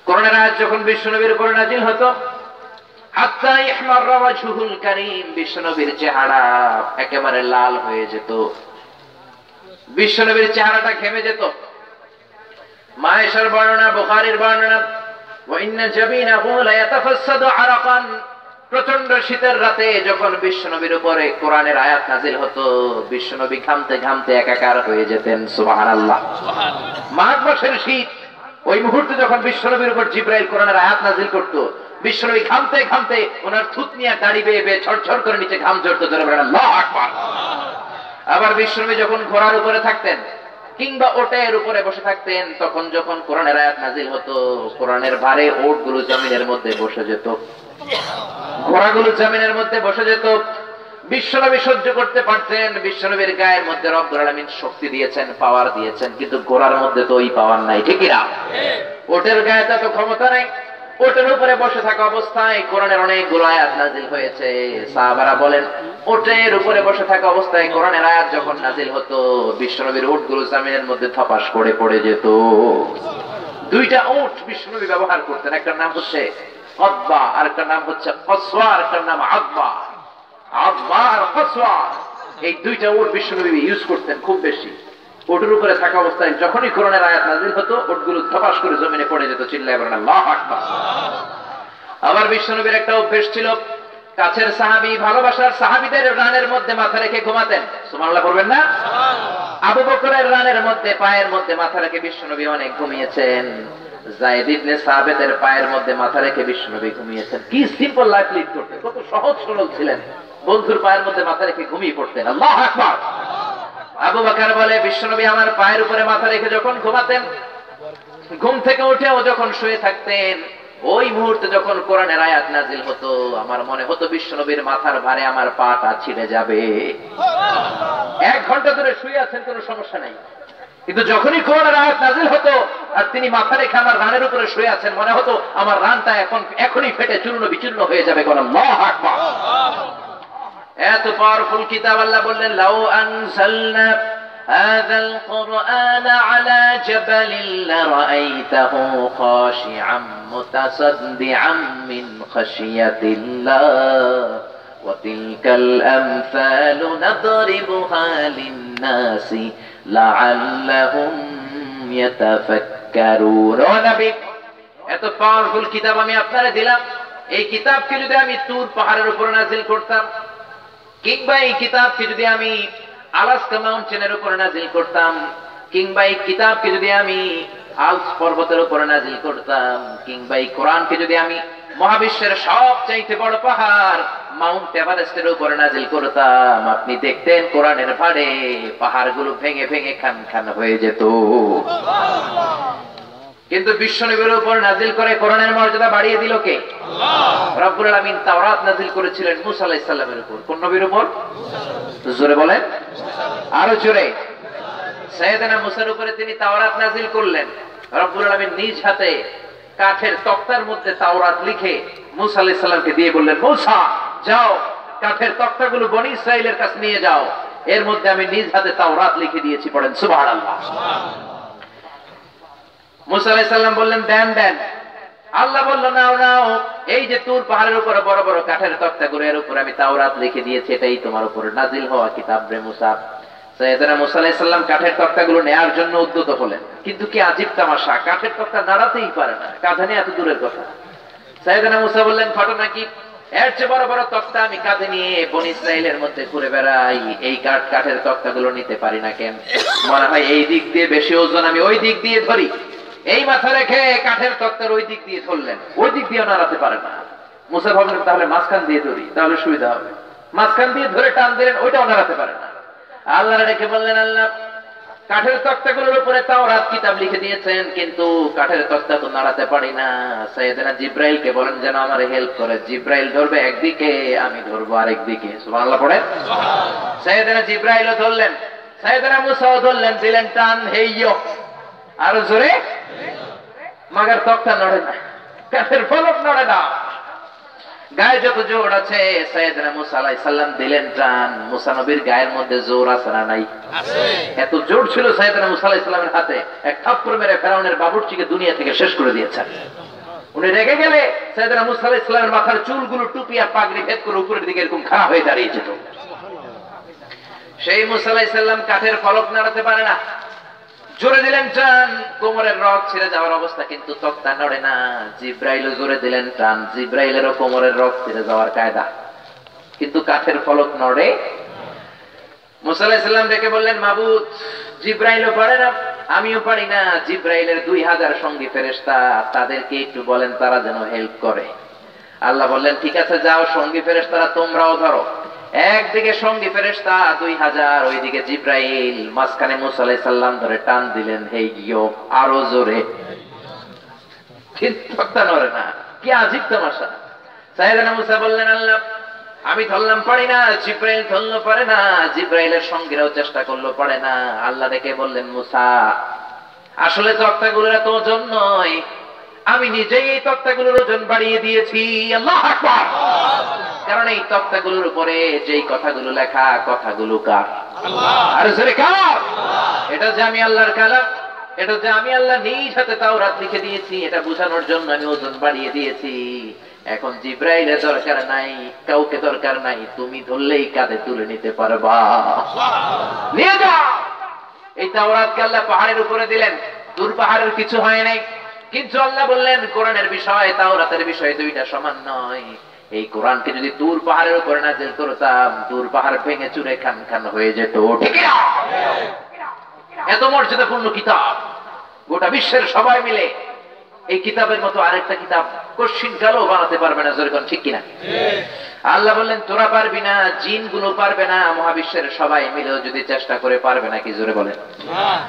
কোরআনের আয়াত যখন বিশ্বনবীর উপর নাযিল হতো, হাত্তা ইহমাররা ওয়াজহুল কারীম, বিশ্বনবীর চেহারা একেবারে লাল হয়ে যেত, বিশ্বনবীর চেহারাটা ঘেমে যেত। মায়েশার বর্ণনা, বুখারীর বর্ণনা, ওয়া ইন্না জাবিনাহু লা ইয়াতাফাসসাদু আরাকান, প্রচন্ড শীতের রাতে যখন বিশ্বনবীর উপরে কোরআনের আয়াত নাযিল হতো, বিশ্বনবী ঘামতে ঘামতে একাকার হয়ে যেতেন। সুবহানাল্লাহ। মাঘ মাসের শীত, ওই মুহূর্তে যখন বিশ্বনবীর উপর জিবরাইল কোরআনের আয়াত নাযিল করত, বিশ্বনবী ঘামতে ঘামতে ওনার থুতনিয়া দাড়ি বেয়ে বেয়ে ঝরঝর করে নিচে ঘাম ঝরতো। জোরে বলেন আল্লাহু আকবার। আবার বিশ্বনবী যখন ঘোড়ার উপরে থাকতেন কিংবা ওটের উপরে বসে থাকতেন, তখন যখন কোরআনের আয়াত নাযিল হতো, কোরআনের ভারে ওটগুলো জমিনের মধ্যে বসে যেত, ঘোড়াগুলো জমিনের মধ্যে বসে যেত। বিশ্বনবী সহ্য করতে পারতেন। বিশ্বনবীর গায়ের মধ্যে রব্বুল আলামিন শক্তি দিয়েছেন, পাওয়ার দিয়েছেন, কিন্তু ঘোড়ার মধ্যে তো ওই পাওয়ার নাই, ঠিক কি না? ওটের গায়ে তো ক্ষমতা নাই। ওটের উপরে বসে থাকা অবস্থায় কোরআনের অনেকগুলো আয়াত নাযিল হয়েছে। সাহাবারা বলেন, ওটের উপরে বসে থাকা অবস্থায় কোরআনের আয়াত যখন নাযিল হতো, বিশ্বনবীর উটগুলো জমিনের মধ্যে থপাস করে পড়ে যেত। দুইটা উট বিশ্বনবী ব্যবহার করতেন, একটা নাম হচ্ছে কদবা, আর একটা নাম হচ্ছে কসওয়া, আর একটা নাম আদবা। আদবা আর কসওয়া, এই দুইটা উট বিশ্বনবী ইউজ করতেন খুব বেশি। ওটের উপরে থাকা অবস্থায় যখনই কোরআনের আয়াত নাযিল হতো, ওটগুলো ধপাস করে জমিনে পড়ে যেত। চিল্লায়ে বলেন আল্লাহু আকবার। আবার বিশ্বনবীর একটা অভ্যাস ছিল, কাছের সাহাবী, ভালোবাসার সাহাবীদের রানের মধ্যে মাথা রেখে ঘুমাতেন। সুবহানাল্লাহ পড়বেন না? আবু বকরের রানের মধ্যে পায়ের মধ্যে মাথা রেখে বিশ্বনবী অনেক ঘুমিয়েছেন। যায়েদ ইবনে সাবিতের পায়ের মধ্যে মাথা রেখে বিশ্বনবী ঘুমিয়েছেন। কি সিম্পল লাইফ লিড করতেন, কত সহজ সরল ছিলেন। বন্ধুর পায়ের মধ্যে মাথা রেখে ঘুমিয়ে পড়তেন। আল্লাহু আকবার। আবু বকর বলে, বিশ্বনবী আমার পায়ের উপরে মাথা রেখে যখন ঘুমাতেন, ঘুম থেকে উঠেও যখন শুয়ে থাকতেন, ওই মুহূর্তে যখন কোরআনের আয়াত নাযিল হতো, আমার মনে হতো বিশ্বনবীর মাথার ভারে আমার পাটা ছিঁড়ে যাবে। 1 ঘন্টা ধরে শুয়ে আছেন, কোনো সমস্যা নাই, কিন্তু যখনই কোরআনের আয়াত নাযিল হতো আর তিনি মাথা রেখে আমার রানের উপরে শুয়ে আছেন, মনে হতো আমার রানটা এখনই ফেটে চূর্ণ বিচূর্ণ হয়ে যাবে। কোন আল্লাহু আকবার। এত পাওয়ারফুল কিতাব। আল্লাহ বললেন, লাউ আনজালনা হাযাল কুরআন আলা জাবালিন লারাআইতাহু খাশিআম মুতাসাদ্দিআম মিন খাশিয়াতিল্লাহ ওয়া তিলকাল আমসালু নাদরিবুহা লিন-নাসি লাআল্লাহুম ইয়াতাফাক্কারুন। ও নবী, এত পাওয়ারফুল কিতাব আমি আপনারে দিলাম। এই কিতাবকে যদি আমি তুর পাহাড়ের উপর নাযিল করতাম, কিংবা এই কিতাবকে যদি আমি আলাস্কা মাউন্টেনের উপর নাযিল করতাম, কিংবা এই কিতাবকে যদি আমি আলপস পর্বতের উপর নাযিল করতাম, কিংবা এই কোরআনকে যদি আমি মহাবিশ্বের সবচাইতে বড় পাহাড় মাউন্ট এভারেস্টের উপর নাযিল করতাম, আপনি দেখতেন কোরআনের ভারে পাহাড়গুলো ভেঙে ভেঙে খান খান হয়ে যেত। কিন্তু বিশ্বনবীর উপর নাযিল করে কোরআনের মর্যাদা বাড়িয়ে দিল কে? আল্লাহ। রব্বুল আলামিন তাওরাত নাযিল করেছিলেন মুসা আলাইহিস সালামের উপর। কোন নবীর উপর? জোরে বলেন, আরো জোরে। সাইয়েদনা মুসার উপরে তিনি তাওরাত নাযিল করলেন। রব্বুল আলামিন নিজ হাতে কাঠের তক্তার মধ্যে তাওরাত লিখে মুসা আলাইহিস সালামকে দিয়ে বললেন, মুসা যাও, কাঠের তক্তাগুলো বনি ইসরাইলের কাছে নিয়ে যাও, এর মধ্যে আমি নিজ হাতে তাওরাত লিখে দিয়েছি। পড়েন সুবহানাল্লাহ। মুসা আলাইহিস সালাম বললেন, দেন দেন। আল্লাহ বলল, নাও নাও, এই যে তুর পাহাড়ের উপরে বড় বড় কাঠের তক্তাগুলো, এর উপর আমি তাওরাত লিখে দিয়েছি, এটাই তোমার উপর নাযিল হওয়া কিতাব রে মুসা। সাইয়েদনা মুসা আলাইহিস সালাম কাঠের তক্তাগুলো নেয়ার জন্য উদ্যত হলেন, কিন্তু কি আজীব তামাশা, কাঠের তক্তা নাড়াতেই পারে না, কাঁধে নিয়ে এত দূরের কথা। সাইয়েদনা মুসা বললেন, ঘটনা কি? এর চেয়ে বড় বড় তক্তা আমি কাঁধে নিয়ে বনি ইসরাইলের মধ্যে ঘুরে বেড়াই, এই কাঠের তক্তাগুলো নিতে পারি না কেন? মনে হয় এই দিক দিয়ে বেশি ওজন, আমি ওই দিক দিয়ে ধরি। এই মাথা রেখে কাঠের তক্তার ওই দিক দিয়ে ধরলেন, ওই দিক দিয়ে নাড়াতে পারে না। মুসা ভাবলেন, তাহলে মাঝখান দিয়ে ধরি, তাহলে সুবিধা হবে। মাঝখান দিয়ে ধরে টান দিলেন, ওইটাও নাড়াতে পারে না। আল্লাহ রেখে বললেন, আল্লাহ কাঠের তক্তাগুলোর উপরে তাওরাত কিতাব লিখে দিয়েছেন, কিন্তু কাঠের তক্তা তো নাড়াতে পারি না। সাইয়েদনা জিবরাইলকে বলেন যেন আমার হেল্প করে। জিবরাইল ধরবে একদিকে, আমি ধরবো আরেকদিকে। সুবহানাল্লাহ পড়েন। সাইয়েদনা জিবরাইলও ধরলেন, সাইয়েদনা মুসাও ধরলেন, দিলেন টান, হেইয়ো, আরো জোরে। মাগার তক্তা নড়ে না, কাঠের ফলক নড়ে না, গায়ে যত জোর আছে। সাইয়েদনা মুসা আলাইহিস সালাম দিলেন টান, মুসা নবীর গায়ের মধ্যে জোর আছে না নাই? আছে। এত জোর ছিল সাইয়েদনা মুসা আলাইহিস সালামের হাতে, এক থাপ্পড় মেরে ফেরাউনের বাবুর্চিকে দুনিয়া থেকে শেষ করে দিয়েছেন। উনি রেগে গেলে সাইয়েদনা মুসা আলাইহিস সালামের মাথার চুলগুলো টুপি আর পাগড়ি ভেদ করে উপরের দিকে এরকম খাড়া হয়ে দাঁড়িয়ে যেত। সেই মুসা আলাইহিস সালাম কাঠের ফলক নাড়াতে পারে না, জোরে দিলেন টান, কোমরের রগ ছিঁড়ে যাওয়ার অবস্থা, কিন্তু তক্তা নড়ে না। জিব্রাইলও জোরে দিলেন টান, জিব্রাইলেরও কোমরের রগ ছিঁড়ে যাওয়ার কায়দা, কিন্তু কাঠের ফলক নড়ে। মুসা আলাইহিস সালাম ডেকে বললেন, মাবুদ, জিব্রাইলও পারে না, আমিও পারি না, জিব্রাইলের 2000 সঙ্গী ফেরেশতা, তাদেরকে একটু বলেন তারা যেন হেল্প করে। আল্লাহ বললেন, ঠিক আছে, যাও, সঙ্গী ফেরেশতারা তোমরাও ধরো। একদিকে সঙ্গী ফেরেশতা 2000, ওইদিকে জিব্রাইল, মাঝখানে মুসা আলাইহিস সালাম ধরে টান দিলেন, হে গিয়ে আরো জোরে, কিন্তু তক্তা নড়ে না। কি আজীব তামাশা! সাইয়েদনা মুসা বললেন, আল্লাহ, আমি ধরলাম, পারি না, জিব্রাইল ধরলো, পারে না, জিব্রাইলের সঙ্গীরাও চেষ্টা করলো, পারে না। আল্লাহ ডেকে বললেন, মুসা, আসলে তক্তাগুলোর এত ওজন নয়, আমি নিজেই এই তক্তাগুলোর ওজন বাড়িয়ে দিয়েছি। আল্লাহু আকবার! কারণ এই তক্তাগুলোর উপরে যেই কথাগুলো লেখা, কথাগুলো কার? আল্লাহ। আর জোরে কার? এটা যে আমি আল্লাহর কালাম, এটা যে আমি আল্লাহ নিজ হাতে তাওরাত লিখে দিয়েছি, এটা বোঝানোর জন্য আমি ওজন বাড়িয়ে দিয়েছি। এখন জিব্রাইলের দরকার নাই, কাউকে দরকার নাই, তুমি ধরলেই কাঁধে তুলে নিতে পারবা। নিয়ে যাও। এই তাওরাতকে আল্লাহ পাহাড়ের উপরে দিলেন, দূর পাহাড়ের কিছু হয় নাই, কিন্তু আল্লাহ বললেন, কোরআনের বিষয় তাওরাতের বিষয় দুইটা সমান নয়। এই কোরআনকে যদি দূর পাহাড়ের উপরে নাযিল করতাম, দূর পাহাড় ভেঙে চুরে খান খান হয়ে যেত। ঠিক না? এত মর্যাদাপূর্ণ কিতাব, গোটা বিশ্বের সবাই মিলে এই কিতাবের মতো আরেকটা কিতাব কশিন কালো বানাতে পারবে না। যেরকম, ঠিক কিনা? আল্লাহ বললেন, তোরা পারবি না, জিনগুলো পারবে না, মহাবিশ্বের সবাই মিলেও যদি চেষ্টা করে পারবে না। কি জোরে বলেন?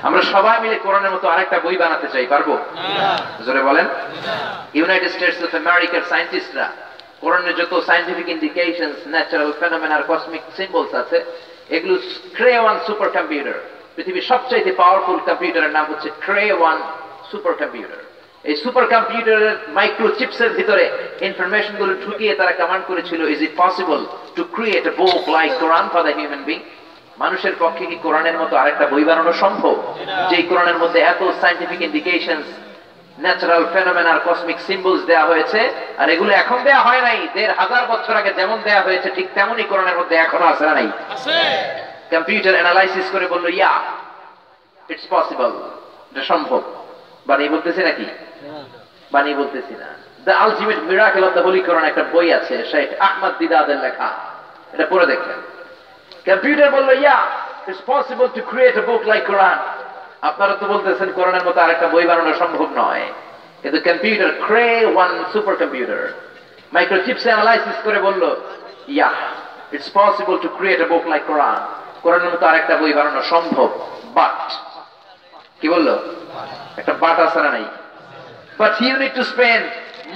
আমরা সবাই মিলে কোরআনের মতো আরেকটা বই বানাতে চাই, পারবো? জোরে বলেন। ইউনাইটেড স্টেটস অফ আমেরিকার সায়েন্টিস্টরা কোরআনের যত সায়েন্টিফিক ইন্ডিকেশনস, ন্যাচারাল ফেনোমেনা আর কসমিক সিম্বলস আছে, এগুলো ক্রে-1 সুপার কম্পিউটার, পৃথিবীর সবচেয়ে পাওয়ারফুল কম্পিউটারের নাম হচ্ছে ক্রে-1 সুপার কম্পিউটার। এই সুপার কম্পিউটারের মাইক্রোচিপসের ভিতরে ইনফরমেশন গুলো ঢুকিয়ে তারা কমান্ড করেছিল, is it possible to create a book like Quran for the human being? মানুষের পক্ষে কি কোরআনের মতো আরেকটা বই বানানো সম্ভব, যে কোরআনের মধ্যে এত সায়েন্টিফিক ইন্ডিকেশনস, ন্যাচারাল ফেনোমেনা আর কসমিক সিম্বলস দেয়া হয়েছে? আর এগুলো এখন দেয়া হয় নাই, 1500 বছর আগে যেমন দেয়া হয়েছে ঠিক তেমনই কোরআনের মধ্যে এখনো আছে না নাই? আছে। কম্পিউটার অ্যানালাইসিস করে বলল, ইয়া, ইটস পসিবল, এটা সম্ভব। বানিয়ে বলতেছি নাকি? বানিয়ে বলতেছি না। The ultimate miracle of the holy Quran একটা বই আছে, শেখ আহমদ দিদাদের লেখা, এটা পড়ে দেখেন। কম্পিউটার বলল, yeah, it's possible to create a book like Quran. আপনারা তো বলতেছেন কোরআনের মতো আরেকটা বই বানানো সম্ভব নয়, কিন্তু computer Cray one super computer microchips analysis করে বলল, yeah, it's possible to create a book like Quran. কোরআনের মতো আরেকটা বই বানানো সম্ভব, বাট, কি বললো? একটা বাট আছে না নাই? But you need to spend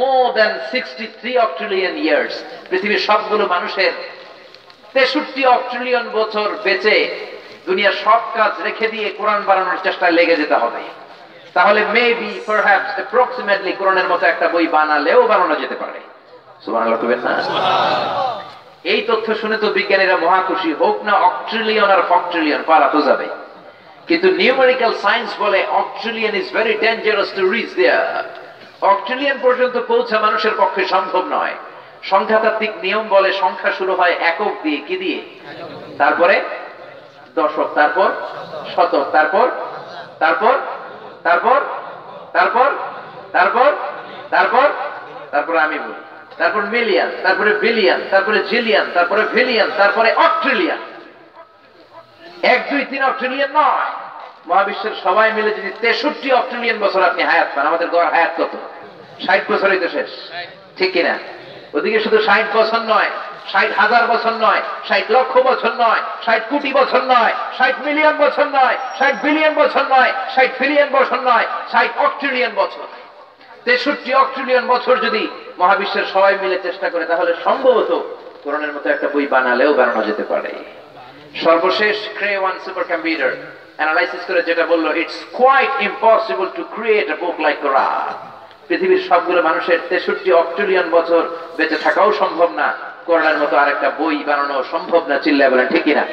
more than 63 octillion years. পৃথিবীর সবগুলো মানুষের 63 octillion বছর বেঁচে দুনিয়ার সব কাজ রেখে দিয়ে কোরআন বানানোর চেষ্টায় লেগে যেতে হবে। তাহলে মেবি, পারহ্যাপস, অ্যাপ্রক্সিমেটলি কোরআনের মতো একটা বই বানালেও বানানো যেতে পারে। সুবহানাল্লাহ কইবেন না? এই তথ্য শুনে তো বিজ্ঞানীরা মহা খুশি, হোক না অক্ট্রিলিয়ন আর ফক্ট্রিলিয়ন, পারা তো যাবে। কিন্তু নিউমেরিক্যাল সায়েন্স বলে octillion is very dangerous to reach there. Octillion পর্যন্ত পৌঁছা মানুষের পক্ষে সম্ভব নয়। সংখ্যাতাত্ত্বিক নিয়ম বলে সংখ্যা শুরু হয় একক দিয়ে, কি দিয়ে? তারপরে দশক, তারপর শতক, তারপর তারপর তারপর তারপর তারপর তারপর তারপর আমি বলি, তারপর মিলিয়ন, তারপরে বিলিয়ন, তারপরে জিলিয়ন, তারপরে ভিলিয়ন, তারপরে অক্ট্রিলিয়ন। 1, 2, 3 অক্ট্রিলিয়ন নয়। মহাবিশ্বের সবাই মিলে যদি 63 অক্ট্রিলিয়ন বছর আপনি হায়াত পান, আমাদের গড় হায়াত কত? 60 বছরই তো শেষ, ঠিক কিনা? ওদিকে শুধু 60 বছর নয়, 60,000 বছর নয়, 60 লক্ষ বছর নয়, 60 কোটি বছর নয়, 60 মিলিয়ন বছর নয়, 60 বিলিয়ন বছর নয়, 60 বিলিয়ন বছর নয়, 60 অক্ট্রিলিয়ন বছর। 63 অক্ট্রিলিয়ন বছর যদি মহাবিশ্বের সবাই মিলে চেষ্টা করে, তাহলে সম্ভবত কোরআনের মতো একটা বই বানালেও বানানো যেতে পারে। সর্বশেষ ক্রে-1 সুপার কম্পিউটার অ্যানালাইসিস করে যেটা বললো, it's quite impossible to create a book like Quran. পৃথিবীর সবগুলো মানুষের 63 অক্ট্রিলিয়ন বছর বেঁচে থাকাও সম্ভব না, কোরআনের মতো আরেকটা বই বানানো সম্ভব না। চিল্লায় বলেন ঠিক কিনা?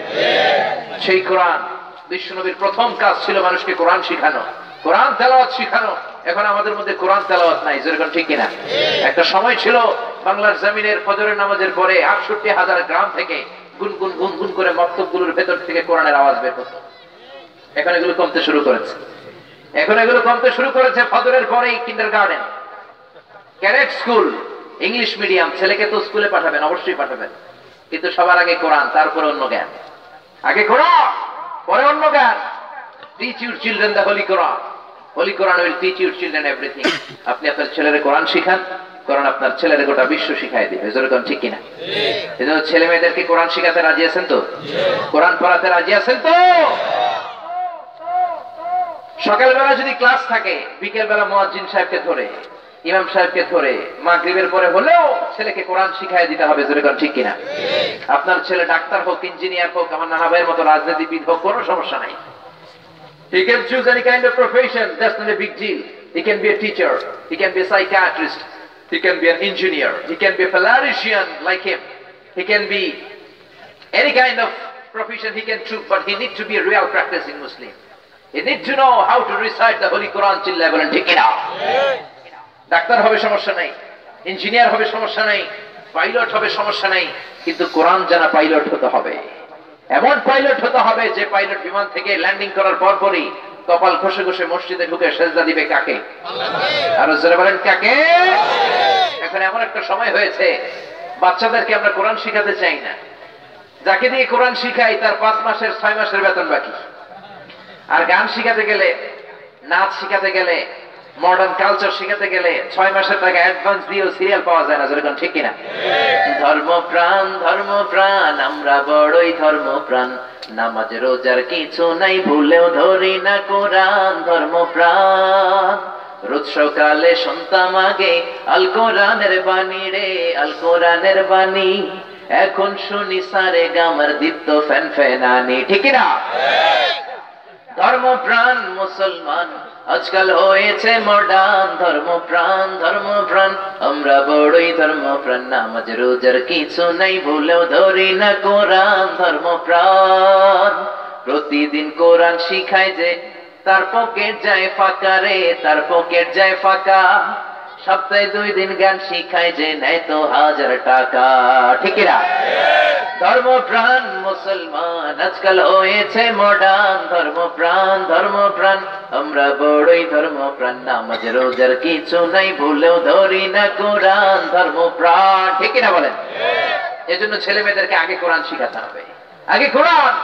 সেই কোরআন, বিশ্বনবীর প্রথম কাজ ছিল মানুষকে কোরআন শিখানো, কোরআন তেলাওয়াত শিখানো, এখন আমাদের মধ্যে কোরআন তেলাওয়াত নাই, যেরকম ঠিক কিনা? একটা সময় ছিল বাংলার জমিনের ফজরের নামাজের পরে ৬৮,০০০ গ্রাম থেকে গুনগুন গুনগুন করে মক্তবগুলোর ভেতর থেকে কোরআনের আওয়াজ বের হতো। এখন এগুলো কমতে শুরু করেছে। ফজরের পরেই kindergarten, cadet school, English medium. ছেলেকে তো স্কুলে পাঠাবেন, অবশ্যই পাঠাবেন, কিন্তু সবার আগে কোরআন, তারপরে অন্য জ্ঞান। আগে কোরআন, পরে অন্য জ্ঞান। Teach your children the holy Quran. Holy Quran will teach your children everything. আপনি আপনার ছেলের কোরআন শিখান, কোরআন আপনার ছেলের গোটা বিশ্ব শিখাই দিবে। যেরকম ঠিক কিনা? এজন্য ছেলে মেয়েদেরকে কোরআন শিখাতে রাজি আছেন তো? কোরআন পড়াতে রাজি আছেন তো? সকালবেলা যদি ক্লাস থাকে, বিকেল বেলা মুয়াজ্জিন সাহেবকে ধরে, ইমাম সাহেবকে ধরে মাগরিবের পরে হলেও ছেলেকে কোরআন শিখাই দিতে হবে। যেরকম ঠিক কিনা? আপনার ছেলে ডাক্তার হোক, ইঞ্জিনিয়ার হোক, আমার নানা ভাইয়ের মতো রাজনীতিবিদ হোক, কোনো সমস্যা নাই। He can choose any kind of profession. That's not a big deal. He can be a teacher. He can be a psychiatrist. He can be an engineer. He can be a politician like him. He can be any kind of profession he can choose, but he needs to be a real practicing Muslim. He needs to know how to recite the Holy Quran till level and take it out. Doctor হবে সমস্যা নাই, engineer হবে সমস্যা নাই, pilot হবে সমস্যা নাই, কিন্তু কোরআন জানা পাইলট হতে হবে। এমন পাইলট হতে হবে যে পাইলট বিমান থেকে ল্যান্ডিং করার পরপরই কপাল ঘষে ঘষে মসজিদে ঢুকে সেজদা দিবে কাকে? আর জোরে বলেন কাকে? এখন এমন একটা সময় হয়েছে, বাচ্চাদেরকে আমরা কোরআন শিখাতে চাই না। যাকে দিয়ে কোরআন শিখাই তার 5 মাসের 6 মাসের বেতন বাকি। আর গান শিখাতে গেলে, নাচ শিখাতে গেলে, মডার্ন কালচার শিখাতে গেলে 6 মাসের টাকা অ্যাডভান্স দিয়েও সিরিয়াল পাওয়া যায় না। যেরকম ঠিক কিনা? ধর্মপ্রাণ ধর্মপ্রাণ, আমরা বড়ই ধর্মপ্রাণ, নামাজ রোজার কিছু নাই, ভুলেও ধরি না কোরআন। ধর্মপ্রাণ, রোজ সকালে শুনতাম আগে আল কোরআনের বাণী রে, আল কোরআনের বাণী। এখন শুনি সারে গামার দীপ্ত ফ্যান ফ্যানানি। ঠিক না? ধর্মপ্রাণ মুসলমান আজকাল হয়েছে মডার্ন। ধর্মপ্রাণ ধর্মপ্রাণ, আমরা বড়ই ধর্মপ্রাণ, নামাজ রোজার কিছু নাই, ভুলেও ধরি না কোরআন। ধর্মপ্রাণ, প্রতিদিন কোরআন শিখায় যে তার পকেট যায় ফাঁকা রে, তার পকেট যায় ফাঁকা। সপ্তাহে 2 দিন গান শিখায় যে নেয় তো 1000 টাকা। ঠিক না? ধর্মপ্রাণ মুসলমান আজকাল হয়েছে মডার্ন। ধর্মপ্রাণ ধর্মপ্রাণ, আমরা বড়ই ধর্মপ্রাণ, নামাজ রোজার কিছু নাই, ভুলেও ধরি না কোরআন। ধর্মপ্রাণ, ঠিক না বলেন? এজন্য ছেলে মেয়েদেরকে আগে কোরআন শিখাতে হবে। আগে কোরআন,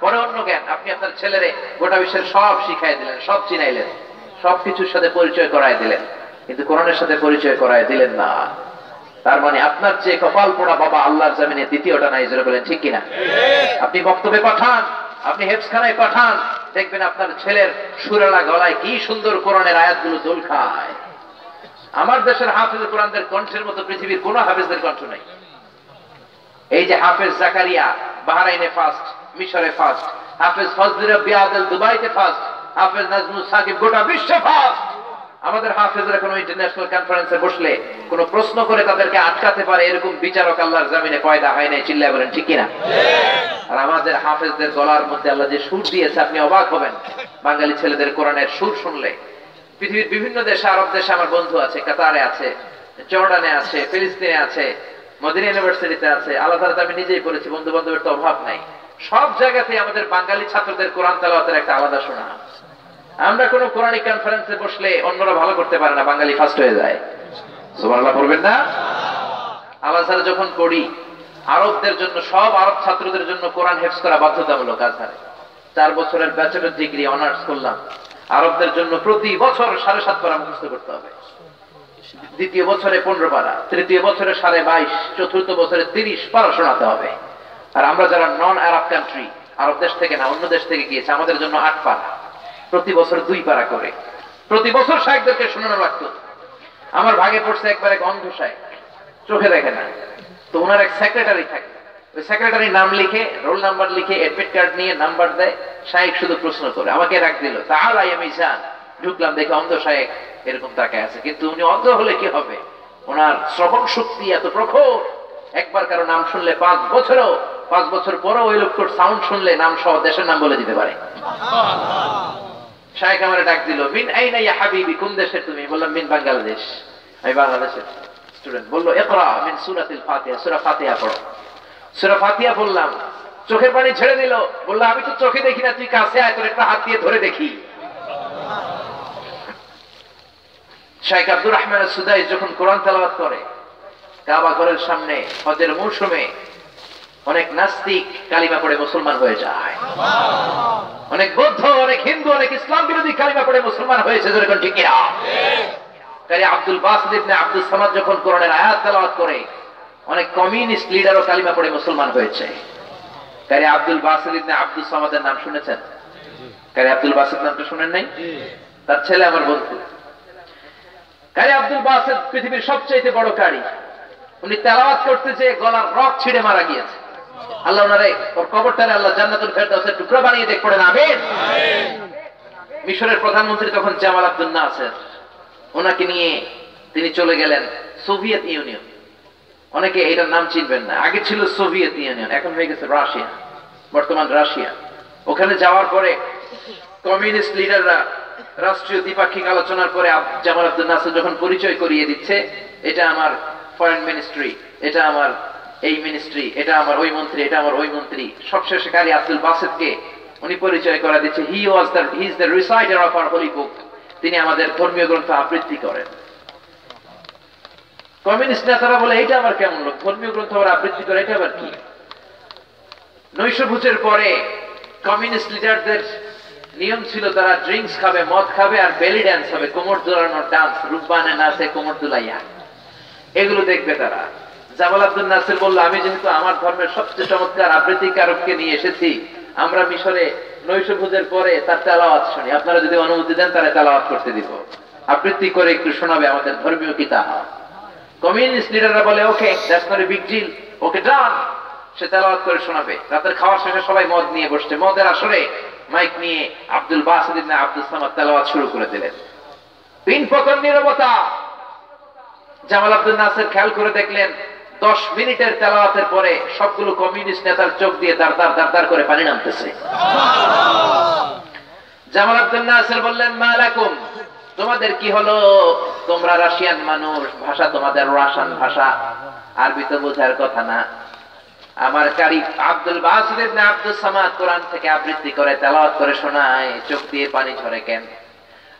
পরে অন্য জ্ঞান। আপনি আপনার ছেলেরে গোটা বিশ্বের সব শিখাই দিলেন, সব চিনাইলেন, সবকিছুর সাথে পরিচয় করায় দিলেন, কিন্তু কোরআনের সাথে পরিচয় করায় দিলেন না। তার মানে আপনার চেয়ে কপাল পোড়া বাবা আল্লাহর জমিনে দ্বিতীয়টা নাই। জোরে বলেন ঠিক কিনা? আপনি বক্তব্যে পাঠান, আপনি হেফজখানায় পাঠান, দেখবেন আপনার ছেলের সুরেলা গলায় কি সুন্দর কোরআনের আয়াতগুলো দোল খায়। আমার দেশের হাফেজ কোরআনদের কণ্ঠের মতো পৃথিবীর কোন হাফেজদের কণ্ঠ নাই। এই যে হাফেজ জাকারিয়া বাহরাইনে ফার্স্ট, মিশরে ফার্স্ট, হাফেজ ফজলুর রব্বি আদল দুবাইতে ফার্স্ট, হাফেজ নাজমুল সাকিব গোটা বিশ্বে ফার্স্ট। আমাদের হাফেজরা কোনো ইন্টারন্যাশনাল কনফারেন্সে বসলে কোন প্রশ্ন করে তাদেরকে আটকাতে পারে এরকম বিচারক আল্লাহর জমিনে পয়দা হয় নাই। চিল্লায় বলেন ঠিক কিনা? আর আমাদের হাফেজদের গলার মধ্যে আল্লাহ যে সুর দিয়েছে, আপনি অবাক হবেন বাঙালি ছেলেদের কোরআনের সুর শুনলে। পৃথিবীর বিভিন্ন দেশে, আরব দেশে আমার বন্ধু আছে, কাতারে আছে, জর্ডানে আছে, ফিলিস্তিনে আছে, মদিনা ইউনিভার্সিটিতে আছে, আলাদা আলাদা আমি নিজেই পড়েছি, বন্ধু বান্ধবের তো অভাব নাই। সব জায়গাতে আমাদের বাঙালি ছাত্রদের কোরআন তেলাওয়াতের একটা আলাদা শোনা। আমরা কোন কোরআনিক কনফারেন্সে বসলে অন্যরা ভালো করতে পারে না, বাঙালি ফার্স্ট হয়ে যায়। সুবহানাল্লাহ পড়বেন না? আল-আজহারে যখন পড়ি, আরবদের জন্য, সব আরব ছাত্রদের জন্য কোরআন হেফজ করা বাধ্যতামূলক। আজহারে 4 বছরের ব্যাচেলর ডিগ্রি অনার্স করলাম। আরবদের জন্য প্রতি বছর 7.5 পারা মুখস্থ করতে হবে। দ্বিতীয় বছরে 15 পারা, তৃতীয় বছরে 22.5, চতুর্থ বছরে 30 পারা শোনাতে হবে। আর আমরা যারা নন আরব কান্ট্রি, আরব দেশ থেকে না অন্য দেশ থেকে গিয়েছে, আমাদের জন্য 8 পারা, প্রতি বছর 2 পারা করে প্রতি বছর শায়েখদেরকে শোনানো লাগতো। আমার ভাগে পড়ছে একবার এক অন্ধ শায়েখ, চোখে দেখে না, তো ওনার এক সেক্রেটারি থাকে, ওই সেক্রেটারি নাম লিখে, রোল নাম্বার লিখে, অ্যাডমিট কার্ড নিয়ে নাম্বার দেয়। শায়েখ শুধু প্রশ্ন করে, আমাকে ডাক দিল, তাহলে আমি যান, ঢুকলাম, দেখে অন্ধ শায়েখ এরকম তাকায় আছে। কিন্তু উনি অন্ধ হলে কি হবে, ওনার শ্রবণ শক্তি এত প্রখর, একবার কারো নাম শুনলে 5 বছর পরও ওই লোকটার সাউন্ড শুনলে নাম সহ দেশের নাম বলে দিতে পারে। শায়েখ আমারে ডাক দিল, মিন আইনা ইয়া হাবিবি, কোন দেশের তুমি? বললাম মিন বাংলাদেশ, আমি বাংলাদেশের স্টুডেন্ট। বললো ইকরা মিন সূরাতিল ফাতিহা, সূরা ফাতিহা পড়ো। সূরা ফাতিহা বললাম, চোখের পানি ছেড়ে দিল। বললো আমি তো চোখে দেখি না, তুই কাছে আয়, তোর একটা হাত দিয়ে ধরে দেখি। শাইখ আব্দুর রহমান সুদাইস যখন কোরআন তেলাওয়াত করে কাবা ঘরের সামনে হজের মৌসুমে, অনেক নাস্তিক কালিমা পড়ে মুসলমান হয়ে যায়, অনেক বৌদ্ধ, অনেক হিন্দু, অনেক ইসলাম বিরোধী কালিমা পড়ে মুসলমান হয়েছে। যেরকম ঠিক কিনা? কারি আব্দুল বাসিত ইবনে আব্দুল সামাদ যখন কোরআনের আয়াত তেলাওয়াত করে, অনেক কমিউনিস্ট লিডারও কালিমা পড়ে মুসলমান হয়েছে। কারি আব্দুল বাসিত ইবনে আব্দুল সামাদের নাম শুনেছেন? কারি আব্দুল বাসিত নামটা শুনেন নাই? তার ছেলে আমার বন্ধু। কারি আব্দুল বাসিত পৃথিবীর সবচেয়ে বড় কারি। উনি তেলাওয়াত করতে যেয়ে গলার রক ছিঁড়ে মারা গিয়েছে। আল্লাহ ওনারে, ওর কবরটারে আল্লাহ জান্নাতুল ফেরদাউসের টুকরা বানিয়ে দেখ, পড়েন আমিন। মিশরের প্রধানমন্ত্রী তখন জামাল আব্দুল নাসের, ওনাকে নিয়ে তিনি চলে গেলেন সোভিয়েত ইউনিয়ন। অনেকে এটার নাম চিনবেন না, আগে ছিল সোভিয়েত ইউনিয়ন, এখন হয়ে গেছে রাশিয়া, বর্তমান রাশিয়া। ওখানে যাওয়ার পরে কমিউনিস্ট লিডাররা রাষ্ট্রীয় দ্বিপাক্ষিক আলোচনার পরে জামাল আব্দুল নাসের যখন পরিচয় করিয়ে দিচ্ছে, এটা আমার ফরেন মিনিস্ট্রি, এটা আমার এই মিনিস্ট্রি, এটা আমার ওই মন্ত্রী, এটা আমার ওই মন্ত্রী, সবশেষে কারি আব্দুল বাসিতকে উনি পরিচয় করা দিচ্ছে, he is the reciter of our holy book, তিনি আমাদের ধর্মীয় গ্রন্থ আবৃত্তি করেন। কমিউনিস্ট নেতারা বলে, এটা আবার কেমন লোক, ধর্মীয় গ্রন্থ আবার আবৃত্তি করে, এটা আবার কি? নৈশভোজের পরে কমিউনিস্ট লিডারদের নিয়ম ছিল তারা ড্রিঙ্কস খাবে, মদ খাবে, আর বেলি ড্যান্স হবে, কোমর দোলানোর ডান্স, রূপবানে নাচে কোমর দুলাইয়া, এগুলো দেখবে তারা। জামাল আব্দুল নাসির বলল, আমি যেহেতু আমার ধর্মের সবচেয়ে চমৎকার আবৃত্তিকারককে নিয়ে এসেছি, আমরা মিশরে নৈশভোজের পরে তার তেলাওয়াত শুনি, আপনারা যদি অনুমতি দেন তারা তেলাওয়াত করতে দিব, আবৃত্তি করে একটু শোনাবে আমাদের ধর্মীয় কিতাব। কমিউনিস্ট লিডাররা বলে, okay, that's not a big deal, okay done, সে তেলাওয়াত করে শোনাবে। রাতের খাওয়ার শেষে সবাই মদ নিয়ে বসছে, মদের আসরে মাইক নিয়ে আব্দুল বাসিত ইবনে আব্দুল সামাদ তেলাওয়াত শুরু করে দিলেন। তিন পতন নীরবতা। জামাল আব্দুল নাসির খেয়াল করে দেখলেন 10 মিনিটের তেলাওয়াতের পরে সবগুলো কমিউনিস্ট নেতার চোখ দিয়ে দাঁড় দাঁড় করে পানি নামতেছে। জামাল আব্দুল নাসির বললেন, মালাকুম, তোমাদের কি হলো? তোমরা রাশিয়ান মানুষ, ভাষা তোমাদের রাশিয়ান ভাষা, আরবি তো বোঝার কথা না। আমার কারি আব্দুল বাসিত ইবনে আব্দুল সামাদ কোরআন থেকে আবৃত্তি করে তেলাওয়াত করে শোনায়, চোখ দিয়ে পানি ঝরে কেন?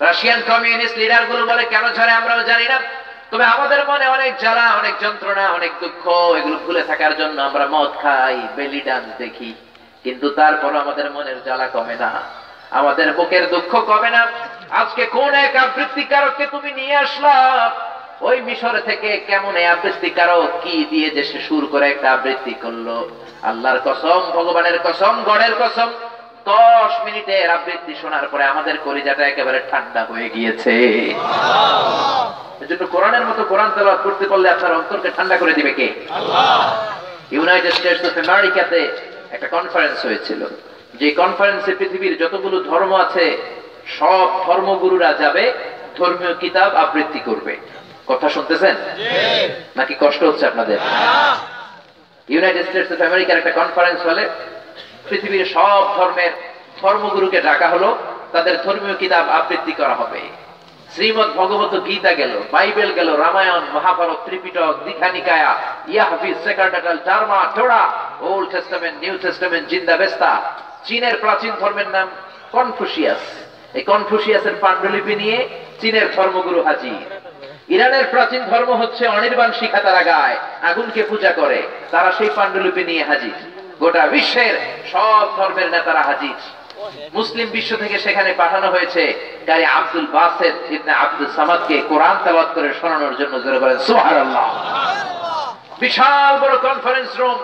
রাশিয়ান কমিউনিস্ট লিডার গুলো বলে, কেন ঝরে আমরাও জানি না, তবে আমাদের মনে অনেক জ্বালা, অনেক যন্ত্রণা, অনেক দুঃখ, এগুলো ভুলে থাকার জন্য আমরা মদ খাই, বেলি ডান্স দেখি, কিন্তু তারপর আমাদের মনের জ্বালা কমে না, আমাদের বুকের দুঃখ কমে না। আজকে কোন এক আবৃত্তিকারককে তুমি নিয়ে আসলা ওই মিশর থেকে, কেমন এই আবৃত্তিকারক কি দিয়ে যে সে সুর করে একটা আবৃত্তি করলো, আল্লাহর কসম, ভগবানের কসম, গডের কসম, 10 মিনিটের আবৃত্তি শোনার পরে আমাদের কলিজাটা একেবারে ঠান্ডা হয়ে গিয়েছে। এজন্য কোরআনের মতো কোরআন তেলাওয়াত করতে পারলে আপনার অন্তরকে ঠান্ডা করে দিবে কে? আল্লাহ। ইউনাইটেড স্টেটস অফ আমেরিকাতে একটা কনফারেন্স হয়েছিল, যে কনফারেন্সে পৃথিবীর যতগুলো ধর্ম আছে সব ধর্মগুরুরা যাবে, ধর্মীয় কিতাব আবৃত্তি করবে। কথা শুনতেছেন নাকি কষ্ট হচ্ছে আপনাদের? ইউনাইটেড স্টেটস অফ আমেরিকার একটা কনফারেন্স হলে পৃথিবীর সব ধর্মের ধর্মগুরুকে ডাকা হলো, তাদের ধর্মীয় কিতাব আবৃত্তি করা হবে। শ্রীমদ ভগবত গীতা গেল, বাইবেল গেল, রামায়ণ, মহাভারত, ত্রিপিটক, দীঘা নিকায়া, ইয়াহফিজ, সেকারডাটাল, টার্মা, Torah, Old Testament, New Testament, Zend Avesta. চীনের প্রাচীন ধর্মের নাম কনফুসিয়াস, এই কনফুসিয়াসের পাণ্ডুলিপি নিয়ে চীনের ধর্মগুরু হাজির। ইরানের প্রাচীন ধর্ম হচ্ছে অনির্বাণ শিখা, তারা গায়, আগুনকে পূজা করে, তারা সেই পাণ্ডুলিপি নিয়ে হাজির। গোটা বিশ্বের সব ধর্মের নেতারা হাজির। মুসলিম বিশ্ব থেকে সেখানে পাঠানো হয়েছে কারি আব্দুল বাসিত ইবনে আব্দুল সামাদকে কোরআন তেলাওয়াত করে শোনানোর জন্য। জোরে বলেন সুবহানাল্লাহ। বিশাল বড় কনফারেন্স রুম,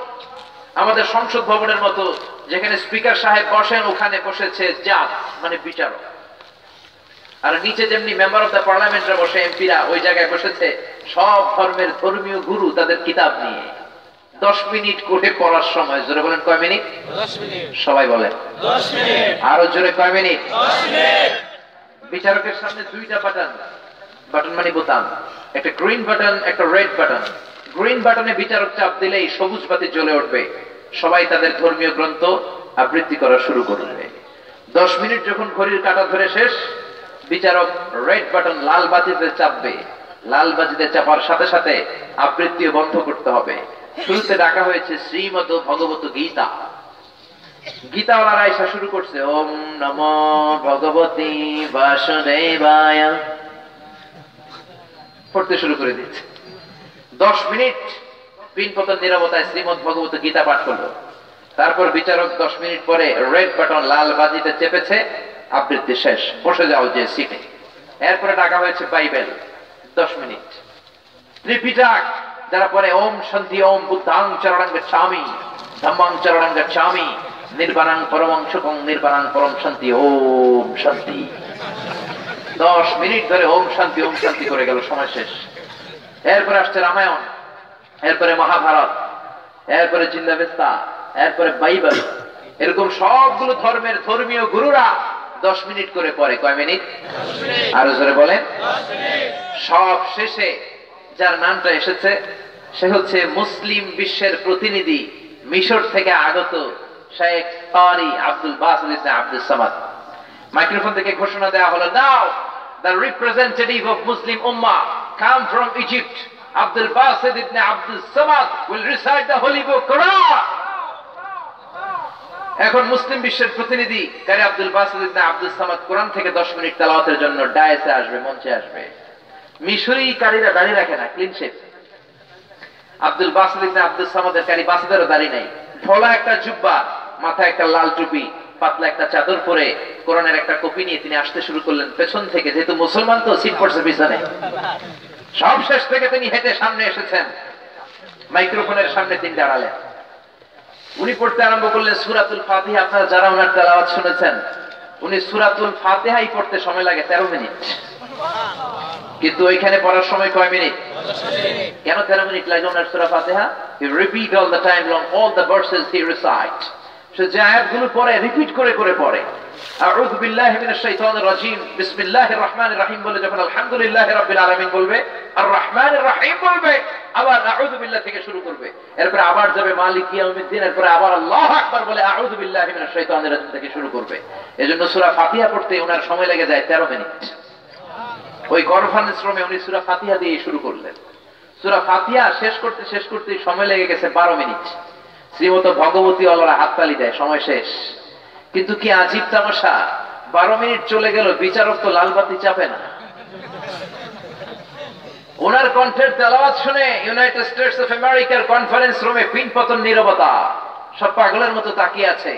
আমাদের সংসদ ভবনের মতো, যেখানে স্পিকার সাহেব বসেন ওখানে বসেছে জাজ, মানে বিচারক, আর নিচে যেমনি মেম্বার অফ দ্য পার্লামেন্টরা বসে, এমপিরা, ওই জায়গায় বসেছে সব ধর্মের ধর্মীয় গুরু তাদের কিতাব নিয়ে। 10 মিনিট করে পড়ার সময়, জোরে বলেন কয় মিনিট? 10 মিনিট। সবাই বলেন 10 মিনিট। আরো জোরে কয় মিনিট? 10 মিনিট। বিচারকের সামনে দুইটা বাটন, বাটন মানে বোতাম, একটা গ্রিন বাটন, একটা রেড বাটন। গ্রিন বাটনে বিচারক চাপ দিলেই সবুজ বাতি জ্বলে উঠবে, সবাই তাদের ধর্মীয় গ্রন্থ আবৃত্তি করা শুরু করবে। 10 মিনিট যখন ঘড়ির কাঁটা ধরে শেষ, বিচারক রেড বাটন লাল বাতিতে চাপবে। লাল বাতিতে চাপার সাথে সাথে আবৃত্তিও বন্ধ করতে হবে। শুরুতে ডাকা হয়েছে শ্রীমদ ভগবত গীতা। গীতাওয়ালারা এসে শুরু করছে ওম নমো ভগবতী বাসুদেবায়, পড়তে শুরু করে দিচ্ছে। 10 মিনিট পিনপতন নীরবতায় শ্রীমদ ভগবত গীতা পাঠ করলো। তারপর বিচারক 10 মিনিট পরে রেড বাটন লাল বাজিতে চেপেছে, আবৃত্তি শেষ, বসে যাও যে সিটে। এরপরে ডাকা হয়েছে বাইবেল, 10 মিনিট। ত্রিপিটক যারা পরে ওম শান্তি ওম বুদ্ধাং চরণং গচ্ছামি ধম্মাং চরণং গচ্ছামি নির্বাণাং পরমং সুখং নির্বাণাং পরম শান্তি ওম শান্তি। 10 মিনিট ধরে ওম শান্তি করে গেল, সময় শেষ। এরপরে আসছে রামায়ণ, এরপরে মহাভারত, এরপরে জিন্দাবেস্তা, এরপরে বাইবেল। এরকম সবগুলো ধর্মের ধর্মীয় গুরুরা 10 মিনিট করে পড়ে। কয় মিনিট? আরো জোরে বলেন। সব শেষে যার নামটা এসেছে সে হচ্ছে মুসলিম বিশ্বের প্রতিনিধি, মিশর থেকে আগত শেখ কারি আব্দুল বাসিত ইবনে আব্দুস সামাদ। মাইক্রোফোন থেকে ঘোষণা দেওয়া হলো, নাও the representative of Muslim Ummah come from Egypt, Abdul Basit ibn Abdul Samad will recite the Holy Book Quran. এখন মুসলিম বিশ্বের প্রতিনিধি কারি আব্দুল বাসিত ইবনে আব্দুল সামাদ কোরআন থেকে 10 মিনিট তেলাওয়াতের জন্য ডায়াসে আসবে, মঞ্চে আসবে। মিশরি কারীরা দাড়ি রাখে না, ক্লিন শেভ। আব্দুল বাসিত ইবনে আব্দুল সামাদের কারি বাসিতেরও দাড়ি নাই, ঢোলা একটা জুব্বা, মাথায় একটা লাল টুপি, পাতলা একটা চাদর পরে কোরআনের একটা কপি নিয়ে তিনি আসতে শুরু করলেন পেছন থেকে। যেহেতু মুসলমান তো সিট পড়ছে পিছনে, সব শেষ থেকে তিনি হেঁটে সামনে এসেছেন, মাইক্রোফোনের সামনে তিনি দাঁড়ালেন। উনি পড়তে আরম্ভ করলেন সূরাতুল ফাতিহা। আপনারা যারা ওনার তেলাওয়াত শুনেছেন, উনি সূরাতুল ফাতিহাই পড়তে সময় লাগে 13 মিনিট, কিন্তু ওইখানে পড়ার সময় কয় মিনিট? কেন 13 মিনিট লাগে ওনার সূরা ফাতিহা? He repeat all the time long all the verses he recite. সে যে আয়াতগুলো পড়ে রিপিট করে করে পড়ে। আউযু বিল্লাহি মিনাশ শাইতানির রাজীম, বিসমিল্লাহির রহমানির রহিম বলে যখন আলহামদুলিল্লাহি রাব্বিল আলামিন বলবে, আর রহমানির রহিম বলবে, আবার আউযু বিল্লাহ থেকে শুরু করবে, এরপরে আবার যাবে মালিক ইয়াউমিদ্দিন, এরপরে আবার আল্লাহু আকবার বলে আউযু বিল্লাহি মিনাশ শাইতানির রাজীম থেকে শুরু করবে। এজন্য সূরা ফাতিহা পড়তে ওনার সময় লেগে যায় 13 মিনিট। ওই কনফারেন্স রুমে উনি সূরা ফাতিহা দিয়ে শুরু করলেন। সূরা ফাতিহা শেষ করতে সময় লেগে গেছে 12 মিনিট। শ্রীমত ভগবতী ওয়ালারা হাততালি দেয়, সময় শেষ। কিন্তু কি আজীব তামাশা, 12 মিনিট চলে গেল, বিচারক তো লাল বাতি চাপে না। ওনার কণ্ঠের তেলাওয়াত শুনে ইউনাইটেড স্টেটস অফ আমেরিকার কনফারেন্স রুমে পিনপতন নীরবতা, সব পাগলের মতো তাকিয়ে আছে।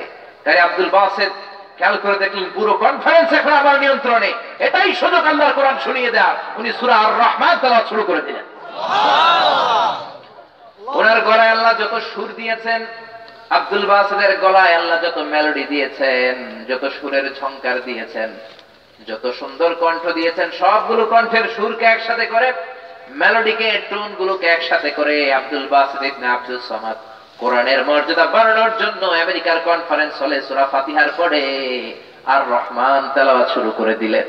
কারি আব্দুল বাসিত খেয়াল করে দেখলেন পুরো কনফারেন্স এখন আমার নিয়ন্ত্রণে, এটাই সুযোগ আল্লাহর কোরআন শুনিয়ে দেওয়ার। উনি সূরা আর রহমান তেলাওয়াত শুরু করে দিলেন। ওনার গলায় আল্লাহ যত সুর দিয়েছেন, আব্দুল বাসিতের গলায় আল্লাহ যত মেলোডি দিয়েছেন, যত সুরের ঝংকার দিয়েছেন, যত সুন্দর কণ্ঠ দিয়েছেন, সবগুলো কণ্ঠের সুরকে একসাথে করে, মেলোডিকে, টোন গুলোকে একসাথে করে আব্দুল বাসিত ইবনে আব্দুল সামাদ কোরআনের মর্যাদা বাড়ানোর জন্য আমেরিকার কনফারেন্স হলে সূরা ফাতিহার পরে আর রহমান তেলাওয়াত শুরু করে দিলেন।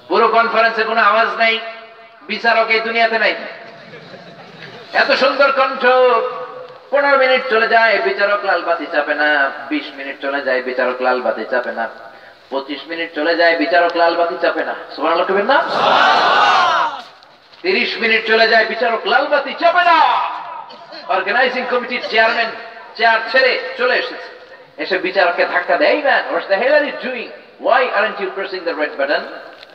পুরো কনফারেন্সে কোনো আওয়াজ নাই, বিচারক এই দুনিয়াতে নাই। এত সুন্দর কণ্ঠ। 15 মিনিট চলে যায়, বিচারক লাল বাতি চাপে না। 20 মিনিট চলে যায়, বিচারক লাল বাতি চাপে না। 25 মিনিট চলে যায়, বিচারক লাল বাতি চাপে না। সুবহানাল্লাহ কইবেন না? 30 মিনিট চলে যায়, বিচারক লাল বাতি চাপে না। অর্গানাইজিং কমিটির চেয়ারম্যান চেয়ার ছেড়ে চলে এসেছে, এসে বিচারককে ধাক্কা দেয়, man what's the hell are you doing, why aren't you pressing the red button?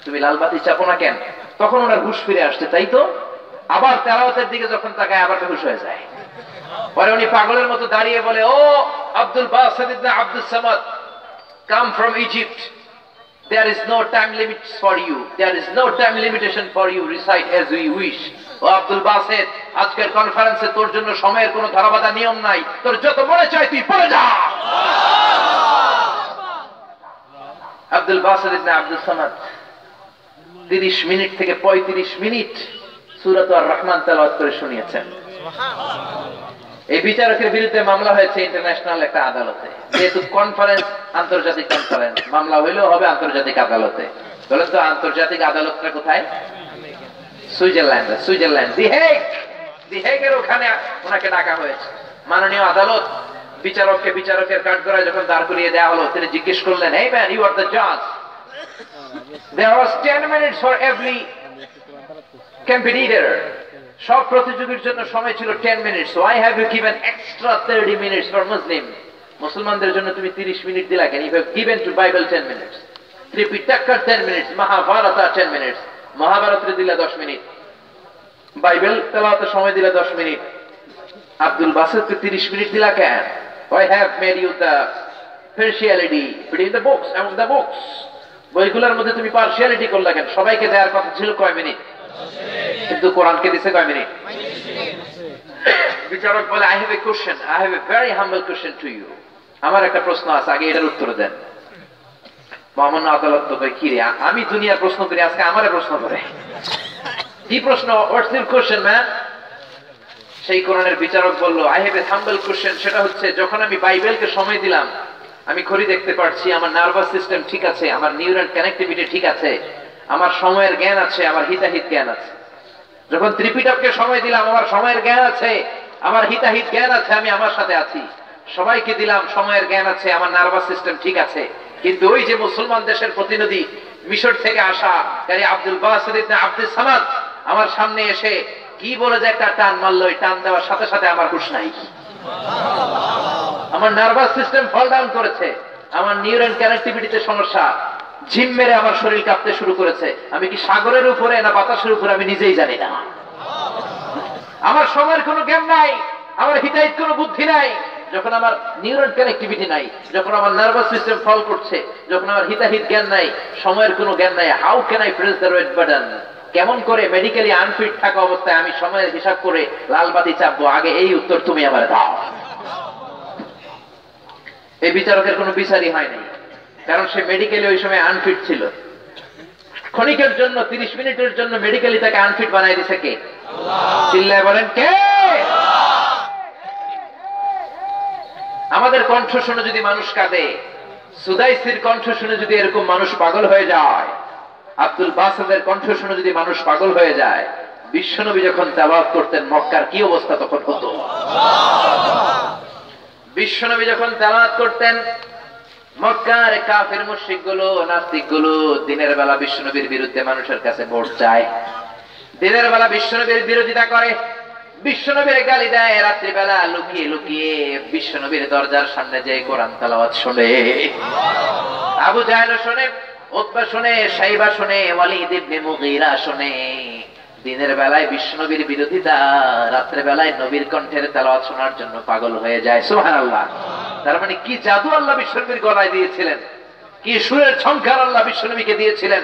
তুমি লাল বাতি চাপো না কেন? তখন ওনার হুঁশ ফিরে আসছে, তাই তো। আবার তেলাওয়াতের দিকে যখন তাকায় আবার হুঁশ হয়ে যায়। পরে উনি পাগলের মতো দাঁড়িয়ে বলে, ও আব্দুল বাসিত ইবনে Abdus Samad, come from Egypt, there is no time limit for you, there is no time limitation for you, recite as you wish. ও আব্দুল বাসিত, আজকের কনফারেন্সে তোর জন্য সময়ের কোনো ধরাবাঁধা নিয়ম নাই, তোর যত মনে চায় তুই পড়ে যা। আব্দুল বাসিত ইবনে আব্দুস সামাদ 30 মিনিট থেকে 35 মিনিট সূরাত আর রহমান তেলাওয়াত করে শুনিয়েছেন। এই বিচারকের বিরুদ্ধে মামলা হয়েছে ইন্টারন্যাশনাল একটা আদালতে। যেহেতু কনফারেন্স আন্তর্জাতিক কনফারেন্স, মামলা হইলেও হবে আন্তর্জাতিক আদালতে। বলেন তো আন্তর্জাতিক আদালতটা কোথায়? সুইজারল্যান্ড, দি হেগ। দি হেগের ওখানে ওনাকে ডাকা হয়েছে। মাননীয় আদালত, বিচারককে বিচারকের কাঠগড়ায় যখন দাঁড় করিয়ে দেওয়া হলো, তিনি জিজ্ঞেস করলেন, hey man, you are the judge. There was 10 minutes for every competitor. সব প্রতিযোগীর জন্য সময় ছিল 10 minute, so I have you given extra 30 minutes for Muslim. মুসলমানদের জন্য তুমি 30 মিনিট দিলা কেন? You have given to Bible 10 minutes, Tripitaka 10 minutes, Mahabharata 10 minutes, মহাভারতের দিলা 10 মিনিট, বাইবেল তেলাওয়াতের সময় দিলা 10 মিনিট, আব্দুল বাসিতকে 30 মিনিট দিলা কেন? I have made you the partiality between the books, among the books. বইগুলোর মধ্যে তুমি পার্সিয়ালিটি করলা কেন? সবাইকে দেওয়ার কথা ছিল কয় মিনিট, কিন্তু কোরআনকে দিছে কয় মিনিট? বিচারক বলে, I have a question, I have a very humble question to you. আমার একটা প্রশ্ন আছে, আগে এটার উত্তর দেন। মহামান্য আদালত তো কই, কি রে, আমি দুনিয়ার প্রশ্ন করি, আজকে আমারে প্রশ্ন করে। কি প্রশ্ন? What's your question man? সেই কোরআনের বিচারক বলল, I have a humble question, সেটা হচ্ছে যখন আমি বাইবেলকে সময় দিলাম, আমি ঘড়ি দেখতে পারছি, আমার নার্ভাস সিস্টেম ঠিক আছে, আমার নিউরাল কানেক্টিভিটি ঠিক আছে, আমার সময়ের জ্ঞান আছে, আমার হিতাহিত জ্ঞান আছে। যখন ত্রিপিটককে সময় দিলাম, আমার সময়ের জ্ঞান আছে, আমার হিতাহিত জ্ঞান আছে, আমি আমার সাথে আছি। সবাইকে দিলাম, সময়ের জ্ঞান আছে, আমার নার্ভাস সিস্টেম ঠিক আছে। কিন্তু ওই যে মুসলমান দেশের প্রতিনিধি মিশর থেকে আসা কারি আব্দুল বাসিত ইবনে আব্দুস সামাদ আমার সামনে এসে কি বলে যে একটা টান মারলো, ওই টান দেওয়ার সাথে সাথে আমার হুঁশ নাই, আমার নার্ভাস সিস্টেম ফল ডাউন করেছে, আমার নিউরন কানেক্টিভিটিতে সমস্যা, ঝিম মেরে আমার শরীর কাঁপতে শুরু করেছে। আমি কি সাগরের উপরে না বাতাসের উপরে আমি নিজেই জানি না। আমার সময়ের কোনো জ্ঞান নাই, আমার হিতাহিত কোনো বুদ্ধি নাই। যখন আমার নিউরন কানেক্টিভিটি নাই, যখন আমার নার্ভাস সিস্টেম ফল করছে, যখন আমার হিতাহিত জ্ঞান নাই, সময়ের কোনো জ্ঞান নাই, how can I press the red button? কেমন করে মেডিকেলি আনফিট থাকা অবস্থায় আমি সময়ের হিসাব করে লাল বাতি চাপবো? আগে এই উত্তর তুমি আমার দাও। এই বিচারকের কোনো বিচারই হয়নি, কারণ সে মেডিকেলি ওই সময় আনফিট ছিল। ক্ষণিকের জন্য, 30 মিনিটের জন্য মেডিকেলি তাকে আনফিট বানাই দিছে কে? চিল্লায় বলেন কে? আমাদের কণ্ঠ শুনে যদি মানুষ কাঁদে, সুদাইসির কণ্ঠ শুনে যদি এরকম মানুষ পাগল হয়ে যায়, আব্দুল বাসিতের কণ্ঠ শুনে যদি মানুষ পাগল হয়ে যায়, বিশ্বনবী যখন তেলাওয়াত করতেন মক্কার কি অবস্থা তখন হতো? বিশ্বনবী যখন তেলাওয়াত করতেন, মক্কার কাফের মুশরিক গুলো, নাস্তিক গুলো দিনের বেলা বিশ্বনবীর বিরুদ্ধে মানুষের কাছে ভোট চায়, দিনের বেলা বিশ্বনবীর বিরোধিতা করে, বিশ্বনবীর গালি দেয়, রাত্রি বেলা লুকিয়ে লুকিয়ে বিশ্বনবীর দরজার সামনে যে কোরআন তেলাওয়াত শুনে। আবু জাহেল শুনে, উতবা শুনে, শাইবা শুনে, ওয়ালিদ ইবনে মুগীরা শুনে। দিনের বেলায় বিশ্বনবীর বিরোধিতা, রাত্রে বেলায় নবীর কণ্ঠের তেলাওয়াত শোনার জন্য পাগল হয়ে যায়। সুবহানাল্লাহ। তার মানে কি জাদু আল্লাহ বিশ্বনবীর গলায় দিয়েছিলেন, কি সুরের ঝংকার আল্লাহ বিশ্বনবীকে দিয়েছিলেন।